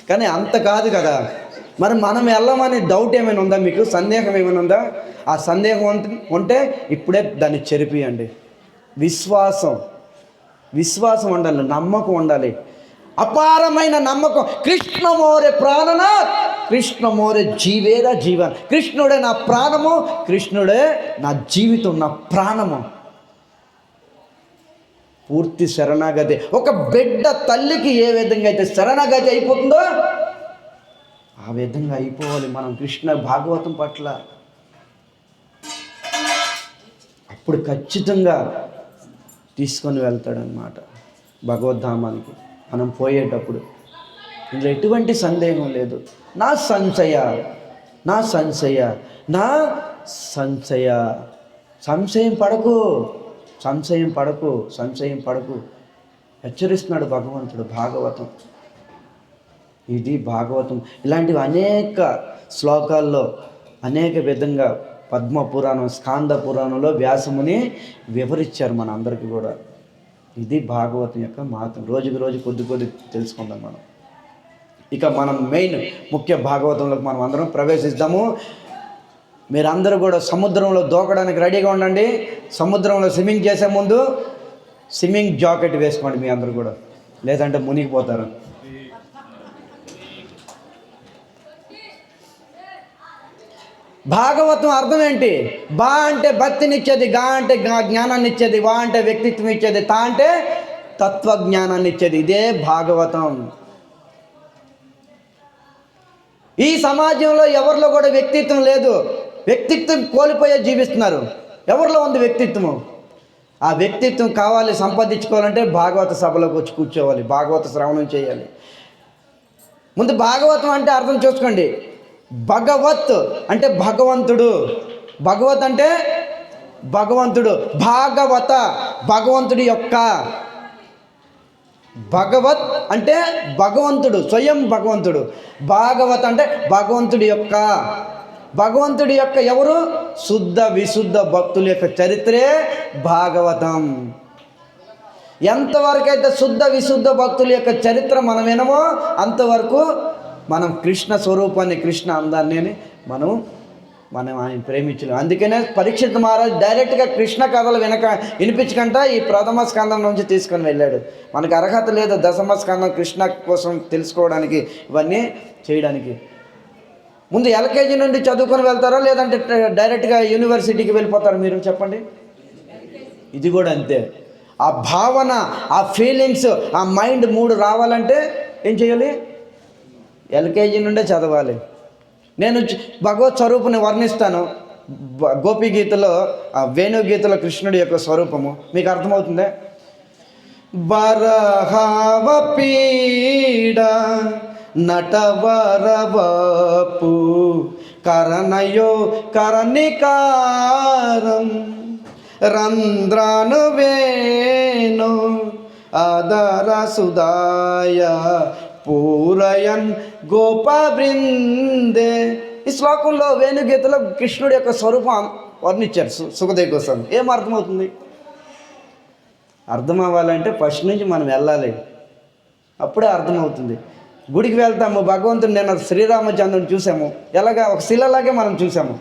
కానీ అంత కాదు కదా. మరి మనం వెళ్ళమని డౌట్ ఏమైనా ఉందా మీకు? సందేహం ఏమైనా ఉందా? ఆ సందేహం ఉంటే ఇప్పుడే దాన్ని చెరిపియండి. విశ్వాసం ఉండాలి, నమ్మకం ఉండాలి, అపారమైన నమ్మకం. కృష్ణమోరే ప్రాణన కృష్ణమోరే జీవేరా జీవన. కృష్ణుడే నా ప్రాణము, కృష్ణుడే నా జీవితం, నా ప్రాణము. పూర్తి శరణాగతి. ఒక బిడ్డ తల్లికి ఏ విధంగా అయితే శరణాగతి అయిపోతుందో ఆ విధంగా అయిపోవాలి మనం కృష్ణ భాగవతం పట్ల. అప్పుడు ఖచ్చితంగా తీసుకొని వెళ్తాడనమాట భగవద్ధామానికి మనం పోయేటప్పుడు. ఇందులో ఎటువంటి సందేహం లేదు. నా సంశయ సంశయం పడకు హెచ్చరిస్తున్నాడు భగవంతుడు. భాగవతం ఇది భాగవతం. ఇలాంటివి అనేక శ్లోకాల్లో అనేక విధంగా పద్మపురాణం, స్కాంద పురాణంలో వ్యాసముని వివరించారు మన అందరికీ కూడా. ఇది భాగవతం యొక్క మహత్వం. రోజు కొద్ది తెలుసుకుందాం మనం. ఇక మనం ముఖ్య భాగవతంలోకి మనం అందరం ప్రవేశిద్దాము. మీరందరూ కూడా సముద్రంలో దూకడానికి రెడీగా ఉండండి. సముద్రంలో స్విమ్మింగ్ చేసే ముందు స్విమ్మింగ్ జాకెట్ వేసుకోండి మీ అందరూ కూడా, లేదంటే మునిగిపోతారు. భాగవతం అర్థం ఏంటి? బా అంటే భక్తినిచ్చేది, గా అంటే జ్ఞానాన్ని ఇచ్చేది, వా అంటే వ్యక్తిత్వం ఇచ్చేది, తా అంటే తత్వజ్ఞానాన్ని ఇచ్చేది. ఇదే భాగవతం. ఈ సమాజంలో ఎవరిలో కూడా వ్యక్తిత్వం లేదు. వ్యక్తిత్వం కోల్పోయే జీవిస్తున్నారు. ఎవరిలో ఉంది వ్యక్తిత్వము? ఆ వ్యక్తిత్వం కావాలి, సంపాదించుకోవాలంటే భాగవత సభలోకి వచ్చి కూర్చోవాలి, భాగవత శ్రవణం చేయాలి. ముందు భాగవతం అంటే అర్థం చేసుకోండి. భగవత్ అంటే భగవంతుడు, భగవత్ అంటే భగవంతుడు, భాగవత భగవంతుడి యొక్క, భగవత్ అంటే భగవంతుడు, స్వయం భగవంతుడు. భాగవత్ అంటే భగవంతుడి యొక్క, భగవంతుడి యొక్క ఎవరు? శుద్ధ విశుద్ధ భక్తుల యొక్క చరిత్రే భాగవతం. ఎంతవరకు అయితే శుద్ధ విశుద్ధ భక్తుల యొక్క చరిత్ర మనం వినమో అంతవరకు మనం కృష్ణ స్వరూపాన్ని, కృష్ణ అందాన్ని మనం ఆయన ప్రేమించలేం. అందుకనే పరీక్షిత్ మహారాజ్ డైరెక్ట్గా కృష్ణ కథలు వినిపించకుండా ఈ ప్రథమ స్కందం నుంచి తీసుకొని వెళ్ళాడు. మనకు అర్హత లేదు దశమ స్కందం కృష్ణ కోసం తెలుసుకోవడానికి, ఇవన్నీ చేయడానికి. ముందు ఎల్కేజీ నుండి చదువుకొని వెళ్తారా, లేదంటే డైరెక్ట్గా యూనివర్సిటీకి వెళ్ళిపోతారా? మీరు చెప్పండి. ఇది కూడా అంతే. ఆ భావన, ఆ ఫీలింగ్స్, ఆ మైండ్ మూడు రావాలంటే ఏం చేయాలి? ఎల్కేజీ నుండే చదవాలి. నేను భగవత్ స్వరూపుని వర్ణిస్తాను. గోపి గీతలో, ఆ వేణు గీతలో కృష్ణుడి యొక్క స్వరూపము మీకు అర్థమవుతుందే. బరహావ పీడ నటవరవపు కరణయో కరణికారం రంధ్రాను వేణు ఆదర సుదాయ పూరయన్ గోప బృందే. ఈ శ్లోకంలో వేణుగీతలో కృష్ణుడి యొక్క స్వరూపం వర్ణించారు సుఖదేవ్ కోసం. ఏం అర్థమవుతుంది? అర్థం అవ్వాలంటే ఫస్ట్ నుంచి మనం వెళ్ళాలి, అప్పుడే అర్థమవుతుంది. గుడికి వెళ్తాము, భగవంతుడు నేను శ్రీరామచంద్రుని చూసాము, ఎలాగా ఒక శిలలాగే మనం చూసాము.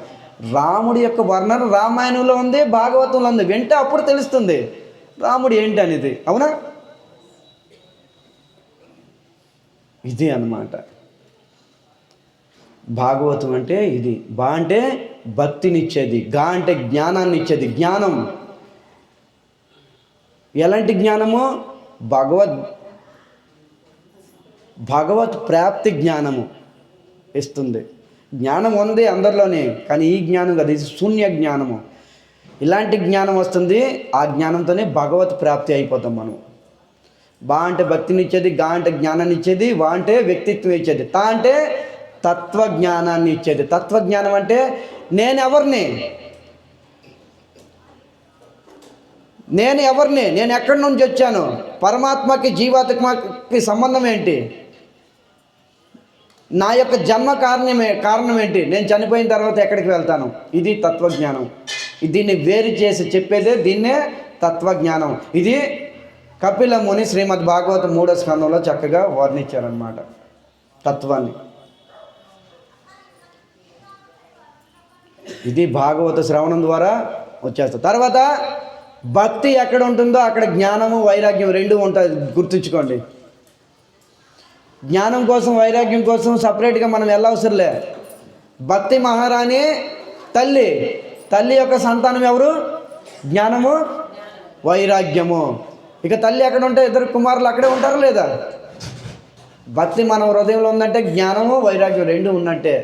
రాముడి యొక్క వర్ణన రామాయణంలో ఉంది, భాగవతంలో ఉంది. వింటే అప్పుడు తెలుస్తుంది రాముడు ఏంటి అనేది. అవునా? ఇది అన్నమాట భాగవతం అంటే. ఇది బా అంటే భక్తినిచ్చేది, గా అంటే జ్ఞానాన్ని ఇచ్చేది. జ్ఞానం ఎలాంటి జ్ఞానము? భగవత్ ప్రాప్తి జ్ఞానము ఇస్తుంది. జ్ఞానం ఉంది అందరిలోనే, కానీ ఈ జ్ఞానం కదా, ఇది శూన్య జ్ఞానము. ఇలాంటి జ్ఞానం వస్తుంది, ఆ జ్ఞానంతోనే భగవత్ ప్రాప్తి అయిపోతాం మనం. బా అంటే భక్తినిచ్చేది, గా అంటే జ్ఞానాన్ని ఇచ్చేది, వా అంటే వ్యక్తిత్వం ఇచ్చేది, తా అంటే తత్వజ్ఞానాన్ని ఇచ్చేది. తత్వజ్ఞానం అంటే నేను ఎవరిని, నేను ఎక్కడి నుంచి వచ్చాను, పరమాత్మకి జీవాత్మకి సంబంధం ఏంటి, నా యొక్క జన్మ కారణం ఏంటి, నేను చనిపోయిన తర్వాత ఎక్కడికి వెళ్తాను. ఇది తత్వజ్ఞానం. దీన్ని వేరు చేసి చెప్పేదే దీన్నే తత్వజ్ఞానం. ఇది కపిల ముని శ్రీమద్ భాగవతం 3వ స్కందంలో చక్కగా వర్ణించారన్నమాట తత్వాన్ని. ఇది భాగవత శ్రవణం ద్వారా వచ్చేస్తుంది. తర్వాత భక్తి ఎక్కడ ఉంటుందో అక్కడ జ్ఞానము వైరాగ్యం రెండు ఉంటాయి, గుర్తుంచుకోండి. జ్ఞానం కోసం వైరాగ్యం కోసం సపరేట్గా మనం వెళ్ళవసరంలే. భక్తి మహారాణి తల్లి యొక్క సంతానం ఎవరు? జ్ఞానము వైరాగ్యము. ఇక తల్లి ఎక్కడ ఉంటే ఇద్దరు కుమారులు అక్కడే ఉంటారు లేదా? భక్తి మన హృదయంలో ఉందంటే జ్ఞానము వైరాగ్యం రెండు ఉన్నట్టే.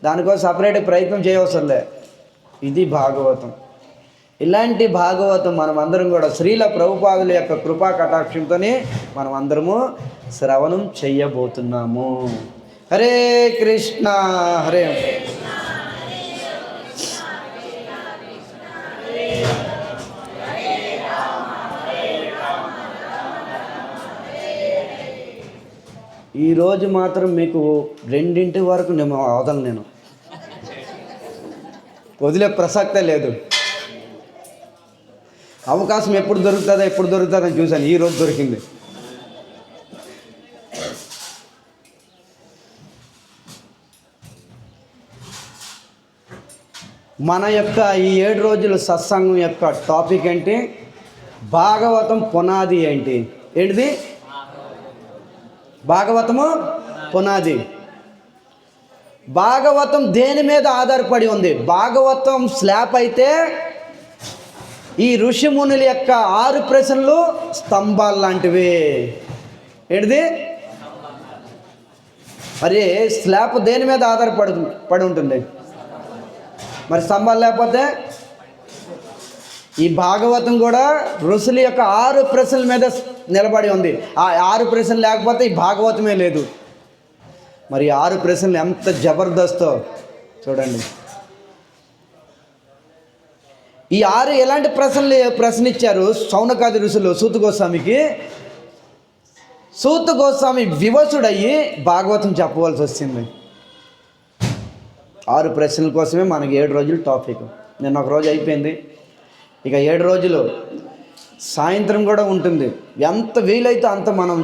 దానికోసం సపరేట్ ప్రయత్నం చేయవసరంలే. ఇది భాగవతం. ఇలాంటి భాగవతం మనం అందరం కూడా శ్రీల ప్రభుపాదుల యొక్క కృపా కటాక్షంతోనే మనం అందరము శ్రవణం చెయ్యబోతున్నాము. హరే కృష్ణ హరే. ఈరోజు మాత్రం మీకు 2 వరకు నేను అవదలను, నేను వదిలే ప్రసక్తే లేదు. అవకాశం ఎప్పుడు దొరుకుతుందని చూశాను, ఈరోజు దొరికింది. మన యొక్క ఈ 7 రోజుల సత్సంగం యొక్క టాపిక్ ఏంటి? భాగవతం పునాది ఏంటి? ఏంటిది? భాగవతము పునాది. భాగవతం దేని మీద ఆధారపడి ఉంది? భాగవతం స్లాబ్ అయితే ఈ ఋషిమునుల యొక్క 6 ప్రశ్నలు స్తంభాలు లాంటివి. ఏంటిది? మరి స్లాబ్ దేని మీద పడి ఉంటుంది? మరి స్తంభాలు లేకపోతే? ఈ భాగవతం కూడా ఋషుల యొక్క 6 ప్రశ్నల మీద నిలబడి ఉంది. ఆ 6 ప్రశ్నలు లేకపోతే ఈ భాగవతమే లేదు. మరి 6 ప్రశ్నలు ఎంత జబర్దస్తో చూడండి. ఈ 6 ఎలాంటి ప్రశ్న ఇచ్చారు శౌనకాది ఋషులు సూత గోస్వామికి? సూత గోస్వామి వివసుడయ్యి భాగవతం చెప్పవలసి వచ్చింది. 6 ప్రశ్నల కోసమే మనకి 7 రోజులు టాపిక్. నిన్న ఒక రోజు అయిపోయింది, ఇక 7 రోజులు సాయంత్రం కూడా ఉంటుంది. ఎంత వీలైతే అంత మనం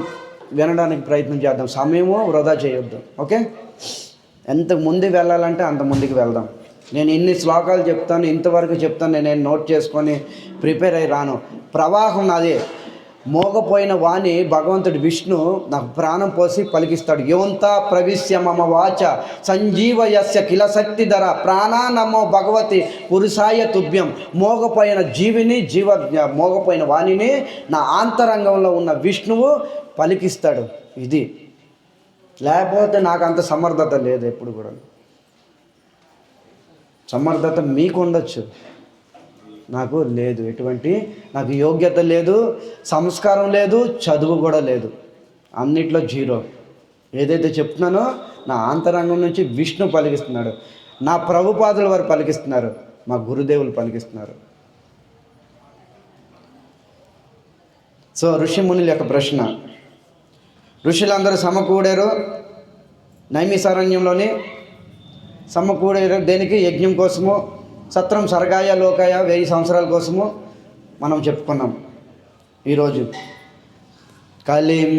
వినడానికి ప్రయత్నం చేద్దాం, సమయము వృధా చేయొద్దు. ఓకే, ఎంత ముందు వెళ్ళాలంటే అంత ముందుకు వెళ్దాం. నేను ఇన్ని శ్లోకాలు చెప్తాను, ఇంతవరకు చెప్తాను, నేను నోట్ చేసుకొని ప్రిపేర్ అయ్యి రాను. ప్రవాహం నాదే. మోగపోయిన వాణి భగవంతుడు విష్ణు నాకు ప్రాణం పోసి పలికిస్తాడు. యోంతా ప్రవిశ్య మమ వాచ సంజీవయస్య కిల శక్తిధర ప్రాణానమో భగవతి పురుషాయ తుభ్యం. మోగపోయిన జీవిని మోగపోయిన వాణిని నా ఆంతరంగంలో ఉన్న విష్ణువు పలికిస్తాడు. ఇది లేకపోతే నాకు అంత సమర్థత లేదు. ఎప్పుడు కూడా సమర్థత మీకు ఉండొచ్చు, నాకు లేదు. నాకు యోగ్యత లేదు, సంస్కారం లేదు, చదువు కూడా లేదు, అన్నిట్లో జీరో. ఏదైతే చెప్తున్నానో నా అంతరంగం నుంచి విష్ణు పలికిస్తున్నాడు, నా ప్రభుపాదుల వారు పలికిస్తున్నారు, మా గురుదేవులు పలికిస్తున్నారు. సో ఋషిమునుల యొక్క ప్రశ్న. ఋషులందరూ సమకూడారు నైమిసారణ్యంలోని. సమకూడారు దేనికి? యజ్ఞం కోసము. సత్రం సర్గాయ లోకాయ 1000 సంవత్సరాల కోసము మనం చెప్పుకున్నాం. ఈరోజు కలిం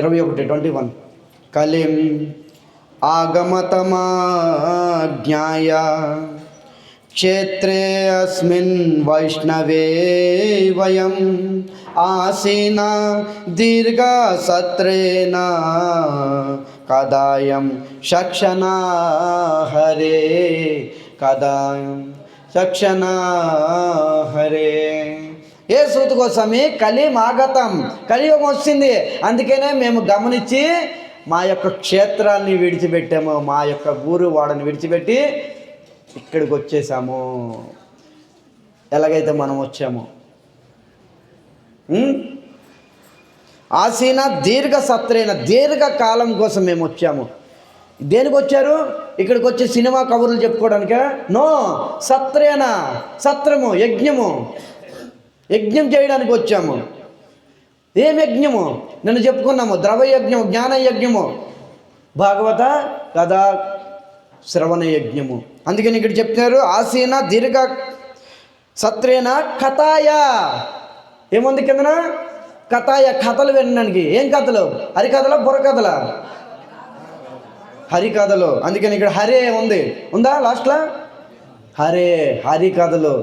21 కలిం ఆగమతమాజ్ఞాయ క్షేత్రే అస్మిన్ వైష్ణవే వయం ఆసీన దీర్ఘ సత్రేణ కదాయం శక్షణా హరే కదాయం శక్షణా హరే. ఏ సూత గోస్వామి కలిమాగతం, కలియుగం వచ్చింది, అందుకనే మేము గమనించి మా యొక్క క్షేత్రాన్ని విడిచిపెట్టాము, మా యొక్క ఊరు వాడని విడిచిపెట్టి ఇక్కడికి వచ్చేసాము. ఎలాగైతే మనం వచ్చాము. ఆసీన దీర్ఘ సత్రేన దీర్ఘకాలం కోసం మేము వచ్చాము. దేనికి వచ్చారు? ఇక్కడికి వచ్చి సినిమా కబుర్లు చెప్పుకోవడానికా? నో, సత్రేన, సత్రము, యజ్ఞం చేయడానికి వచ్చాము. ఏం యజ్ఞము? నిన్ను చెప్పుకున్నాము, ద్రవ యజ్ఞము, జ్ఞాన యజ్ఞము, భాగవత కథా శ్రవణ యజ్ఞము. అందుకని ఇక్కడ చెప్తున్నారు ఆసీన దీర్ఘ సత్రేన కథాయ. ఏముంది కిందన? కథాయ, కథలు వినడానికి. ఏం కథలు? హరికథలా బుర్రకథలా? హరికథలు. అందుకని ఇక్కడ హరే ఉందా లాస్ట్లో? హరే, హరికథలు.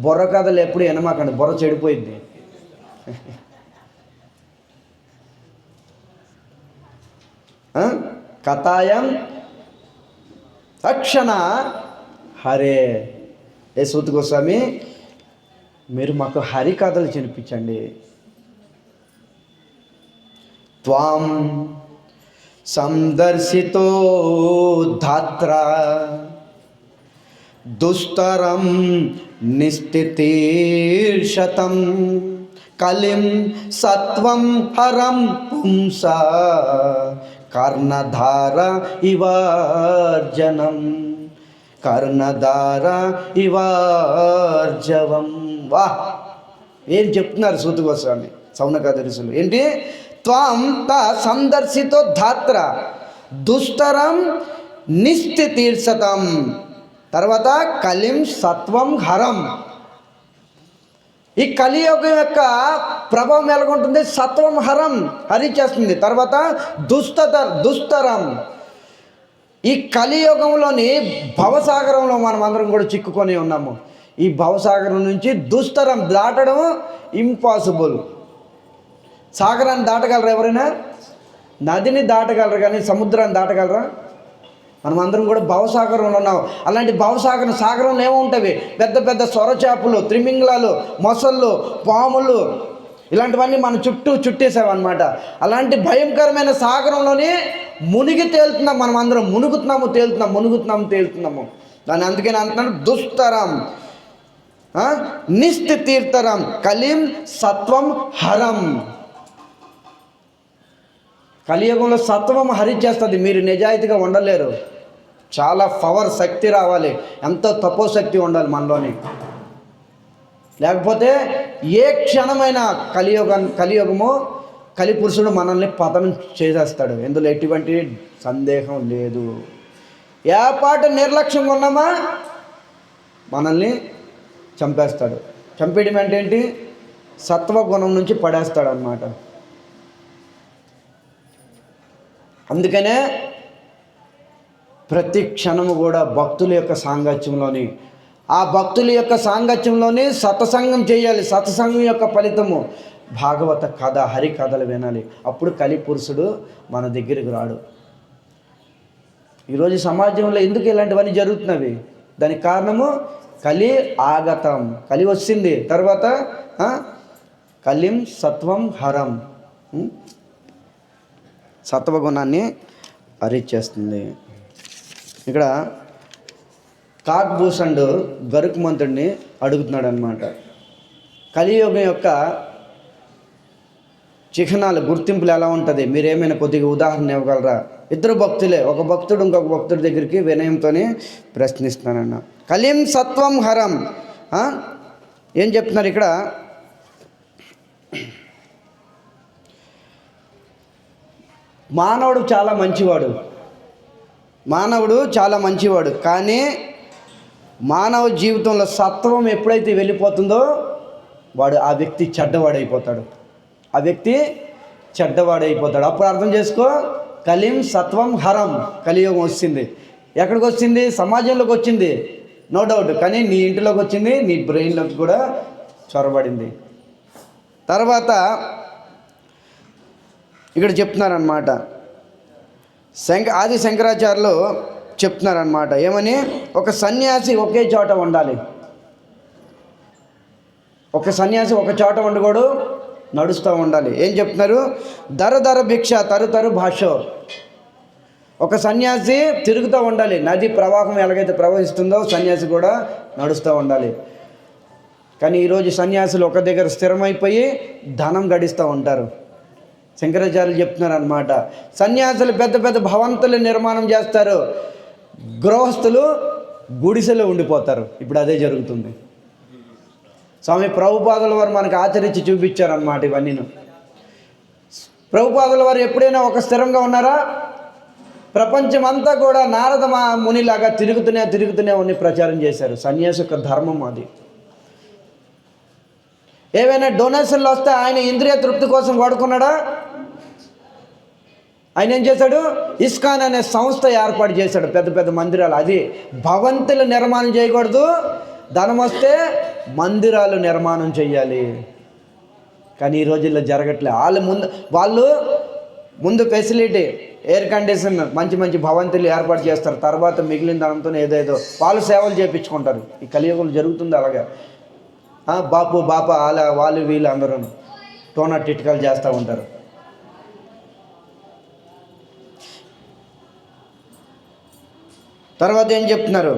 బుర్రకథలు ఎప్పుడు వినమాకండి, బుర్ర చెడిపోయింది. కథాయం తక్షణ హరే. ఏ సూత గోస్వామి మీరు మాకు హరికథలు వినిపించండి. త్వాం సందర్శితో ధాత్ర దుస్తరం నిస్థితీర్షతం కలిం సత్వం హరం పుంస కర్ణధార ఇవార్జనం కర్ణధార ఇవార్జవం. వాహ్, ఏం చెప్తున్నారు సూత గోస్వామి శౌనకాది ఋషులు. ఏంటి? త్వాం త సందర్శితో ధాత్ర దుస్తరం నిస్థితీర్షతం. తర్వాత కలిం సత్వం హరం. ఈ కలియుగం యొక్క ప్రభావం ఎలాగుంటుంది? సత్వం హరం, హరించేస్తుంది. తర్వాత దుస్తరం. ఈ కలియుగంలోని భవసాగరంలో మనం అందరం కూడా చిక్కుకొని ఉన్నాము. ఈ భవసాగరం నుంచి దుస్తరం దాటడం ఇంపాసిబుల్. సాగరాన్ని దాటగలరా ఎవరైనా? నదిని దాటగలరు కానీ సముద్రాన్ని దాటగలరా? మనం అందరం కూడా భవసాగరంలో ఉన్నాం. అలాంటి సాగరంలో ఏముంటాయి? పెద్ద పెద్ద సొరచేపలు, త్రిమింగళాలు, మొసళ్ళు, పాములు, ఇలాంటివన్నీ మన చుట్టూ చుట్టేసామన్నమాట. అలాంటి భయంకరమైన సాగరంలోని మునిగి తేలుతున్నాం. మనం అందరం తేలుతున్నాము. దాన్ని అందుకని అంటున్నాడు దుస్తరం, నిస్థితీర్థరం, కలిం సత్వం హరం. కలియుగంలో సత్వం హరించేస్తుంది. మీరు నిజాయితీగా ఉండలేరు. చాలా పవర్, శక్తి రావాలి, ఎంతో తపోశక్తి ఉండాలి మనలోని. లేకపోతే ఏ క్షణమైన కలియుగము కలిపురుషుడు మనల్ని పతనం చేసేస్తాడు. ఇందులో ఎటువంటి సందేహం లేదు. ఏ పాట నిర్లక్ష్యంగా ఉన్నామా మనల్ని చంపేస్తాడు. చంపేయడం అంటే ఏంటి? సత్వగుణం నుంచి పడేస్తాడు అన్నమాట. అందుకనే ప్రతి క్షణము కూడా భక్తుల యొక్క సాంగత్యంలోని, ఆ భక్తుల యొక్క సాంగత్యంలోని సత్సంగం చేయాలి. సత్సంగం యొక్క ఫలితము భాగవత కథ, హరికథలు వినాలి. అప్పుడు కలిపురుషుడు మన దగ్గరికి రాడు. ఈరోజు సమాజంలో ఎందుకు ఇలాంటివన్నీ జరుగుతున్నవి? దానికి కారణము కలి ఆగతం. కలి వచ్చింది, తర్వాత కలిం సత్వం హరం, సత్వగుణాన్ని హరించేస్తుంది. ఇక్కడ కాక్భూషణుడు గరుత్మంతుడిని అడుగుతున్నాడు అన్నమాట. కలియుగం యొక్క చిహ్నాలు, గుర్తింపులు ఎలా ఉంటుంది, మీరేమైనా కొద్దిగా ఉదాహరణ ఇవ్వగలరా? ఇద్దరు భక్తులే, ఒక భక్తుడు ఇంకొక భక్తుడి దగ్గరికి వినయంతోనే ప్రశ్నిస్తున్నానన్న. కలిం సత్వం హరం ఏం చెప్తున్నారు ఇక్కడ? మానవుడు చాలా మంచివాడు, కానీ మానవ జీవితంలో సత్వం ఎప్పుడైతే వెళ్ళిపోతుందో ఆ వ్యక్తి చెడ్డవాడైపోతాడు. అప్పుడు అర్థం చేసుకో, కలిం సత్వం హరం. కలియుగం వచ్చింది. ఎక్కడికి వచ్చింది? సమాజంలోకి వచ్చింది, నో డౌట్. కానీ నీ ఇంటిలోకి వచ్చింది, నీ బ్రెయిన్లోకి కూడా చొరబడింది. తర్వాత ఇక్కడ చెప్తున్నారనమాట, ఆది శంకరాచార్యులు చెప్తున్నారనమాట. ఏమని? ఒక సన్యాసి ఒకే చోట ఉండాలి. ఒక సన్యాసి ఒక చోట ఉండకూడదు, నడుస్తూ ఉండాలి. ఏం చెప్తున్నారు? దర భిక్ష తరు భాష. ఒక సన్యాసి తిరుగుతూ ఉండాలి. నది ప్రవాహం ఎలాగైతే ప్రవహిస్తుందో సన్యాసి కూడా నడుస్తూ ఉండాలి. కానీ ఈరోజు సన్యాసులు ఒక దగ్గర స్థిరమైపోయి ధనం గడిస్తూ ఉంటారు. శంకరాచార్యులు చెప్తున్నారు అన్నమాట, సన్యాసులు పెద్ద పెద్ద భవంతులు నిర్మాణం చేస్తారు, గృహస్థులు గుడిసెలో ఉండిపోతారు. ఇప్పుడు అదే జరుగుతుంది. స్వామి ప్రభుపాదుల వారు మనకు ఆచరించి చూపించారన్నమాట ఇవన్నీ. ప్రభుపాదుల వారు ఎప్పుడైనా ఒక స్థిరంగా ఉన్నారా? ప్రపంచమంతా కూడా నారద మునిలాగా తిరుగుతూనే ఉన్ని ప్రచారం చేశారు. సన్యాసి యొక్క ధర్మం అది. ఏవైనా డొనేషన్లు వస్తే ఆయన ఇంద్రియ తృప్తి కోసం వాడుకున్నాడా? ఆయన ఏం చేశాడు? ఇస్కాన్ అనే సంస్థ ఏర్పాటు చేశాడు, పెద్ద పెద్ద మందిరాలు. అది భవంతులు నిర్మాణం చేయకూడదు, ధనం వస్తే మందిరాలు నిర్మాణం చేయాలి. కానీ ఈ రోజుల్లో జరగట్లే. వాళ్ళు ముందు ఫెసిలిటీ, ఎయిర్ కండిషన్, మంచి మంచి భవంతులు ఏర్పాటు చేస్తారు. తర్వాత మిగిలిన ధనంతో ఏదేదో వాళ్ళు సేవలు చేయించుకుంటారు. ఈ కలియుగంలో జరుగుతుంది అలాగా. బాపా అలా వీళ్ళు అందరూ టోనా టిట్కాలు చేస్తూ ఉంటారు. తర్వాత ఏం చెప్తున్నారు?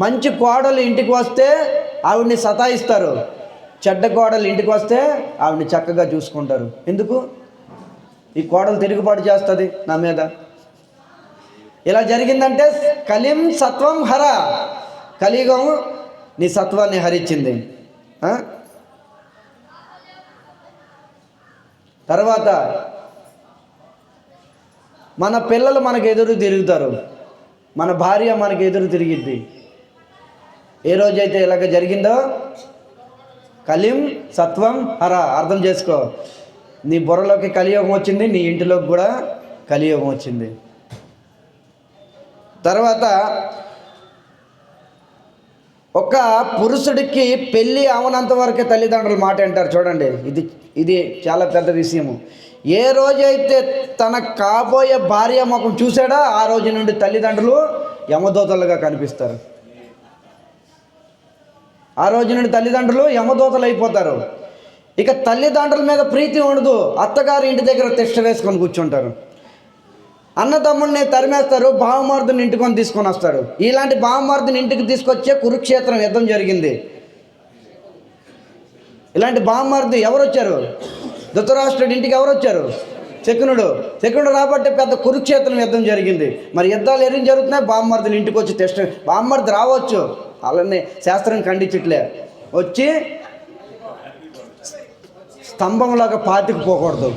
మంచి కోడలు ఇంటికి వస్తే ఆవిడ్ని సతాయిస్తారు, చెడ్డ కోడలు ఇంటికి వస్తే ఆవిడ్ని చక్కగా చూసుకుంటారు. ఎందుకు? ఈ కోడలు తిరుగుబాటు చేస్తుంది నా మీద. ఇలా జరిగిందంటే కలిం సత్వం హర, కలియుగం నీ సత్వాన్ని హరించింది. తర్వాత మన పిల్లలు మనకు ఎదురు తిరుగుతారు, మన భార్య మనకు ఎదురు తిరిగిద్ది. ఏ రోజైతే ఇలాగ జరిగిందో కలిం సత్వం హర, అర్థం చేసుకో. నీ బుర్రలోకి కలియుగం వచ్చింది, నీ ఇంటిలోకి కూడా కలియుగం వచ్చింది. తర్వాత ఒక పురుషుడికి పెళ్ళి అవనంత వరకే తల్లిదండ్రులు మాట అంటారు. చూడండి, ఇది చాలా పెద్ద విషయము. ఏ రోజైతే తన కాబోయే భార్య ముఖం చూశాడో ఆ రోజు నుండి తల్లిదండ్రులు యమదూతలుగా కనిపిస్తారు. ఆ రోజు నుండి తల్లిదండ్రులు యమదూతలు అయిపోతారు. ఇక తల్లిదండ్రుల మీద ప్రీతి ఉండదు, అత్తగారు ఇంటి దగ్గర తిష్ట వేసుకొని కూర్చుంటారు. అన్నదమ్ముడిని తరిమేస్తారు, బావమరుదుని ఇంటికొని తీసుకొని వస్తాడు. ఇలాంటి బావమరుదుని ఇంటికి తీసుకొచ్చే కురుక్షేత్రం యుద్ధం జరిగింది. ఇలాంటి బావమరుదు ఎవరు వచ్చారు? ధృతరాష్ట్రుడి ఇంటికి ఎవరు వచ్చారు? శకునుడు రాబట్టి పెద్ద కురుక్షేత్రం యుద్ధం జరిగింది. మరి యుద్ధాలు ఏం జరుగుతున్నాయి? బావమరుదుని ఇంటికి వచ్చి టెస్ట్. బావమరుదు రావచ్చు, అలానే శాస్త్రం ఖండించట్లే. వచ్చి స్తంభంలాగా పాతికిపోకూడదు,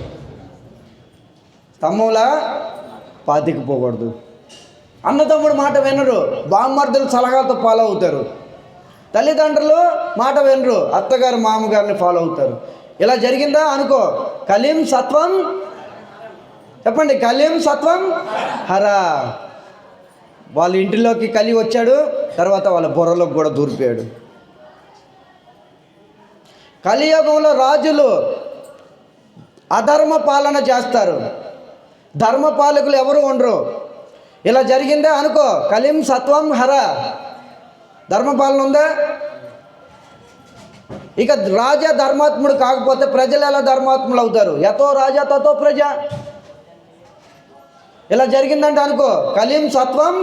అన్నదమ్ముడు మాట వినరు, బామ్మర్దులు సలహాలతో ఫాలో అవుతారు. తల్లిదండ్రులు మాట వినరు, అత్తగారు మామగారిని ఫాలో అవుతారు. ఇలా జరిగిందా అనుకో, కలిం సత్వం, చెప్పండి, కలిం సత్వం హరా. వాళ్ళ ఇంటిలోకి కలి వచ్చాడు, తర్వాత వాళ్ళ బుర్రలోకి కూడా దూరిపోయాడు. కలియుగంలో రాజులు అధర్మ పాలన చేస్తారు, ధర్మపాలకులు ఎవరు ఉండరు. ఇలా జరిగిందే అనుకో, కలిం సత్వం హర, ధర్మపాలన ఉందా? ఇక రాజా ధర్మాత్ముడు కాకపోతే ప్రజలు ఎలా ధర్మాత్ములు అవుతారు? యతో రాజా తతో ప్రజ. ఇలా జరిగిందంటే అనుకో, కలిం సత్వం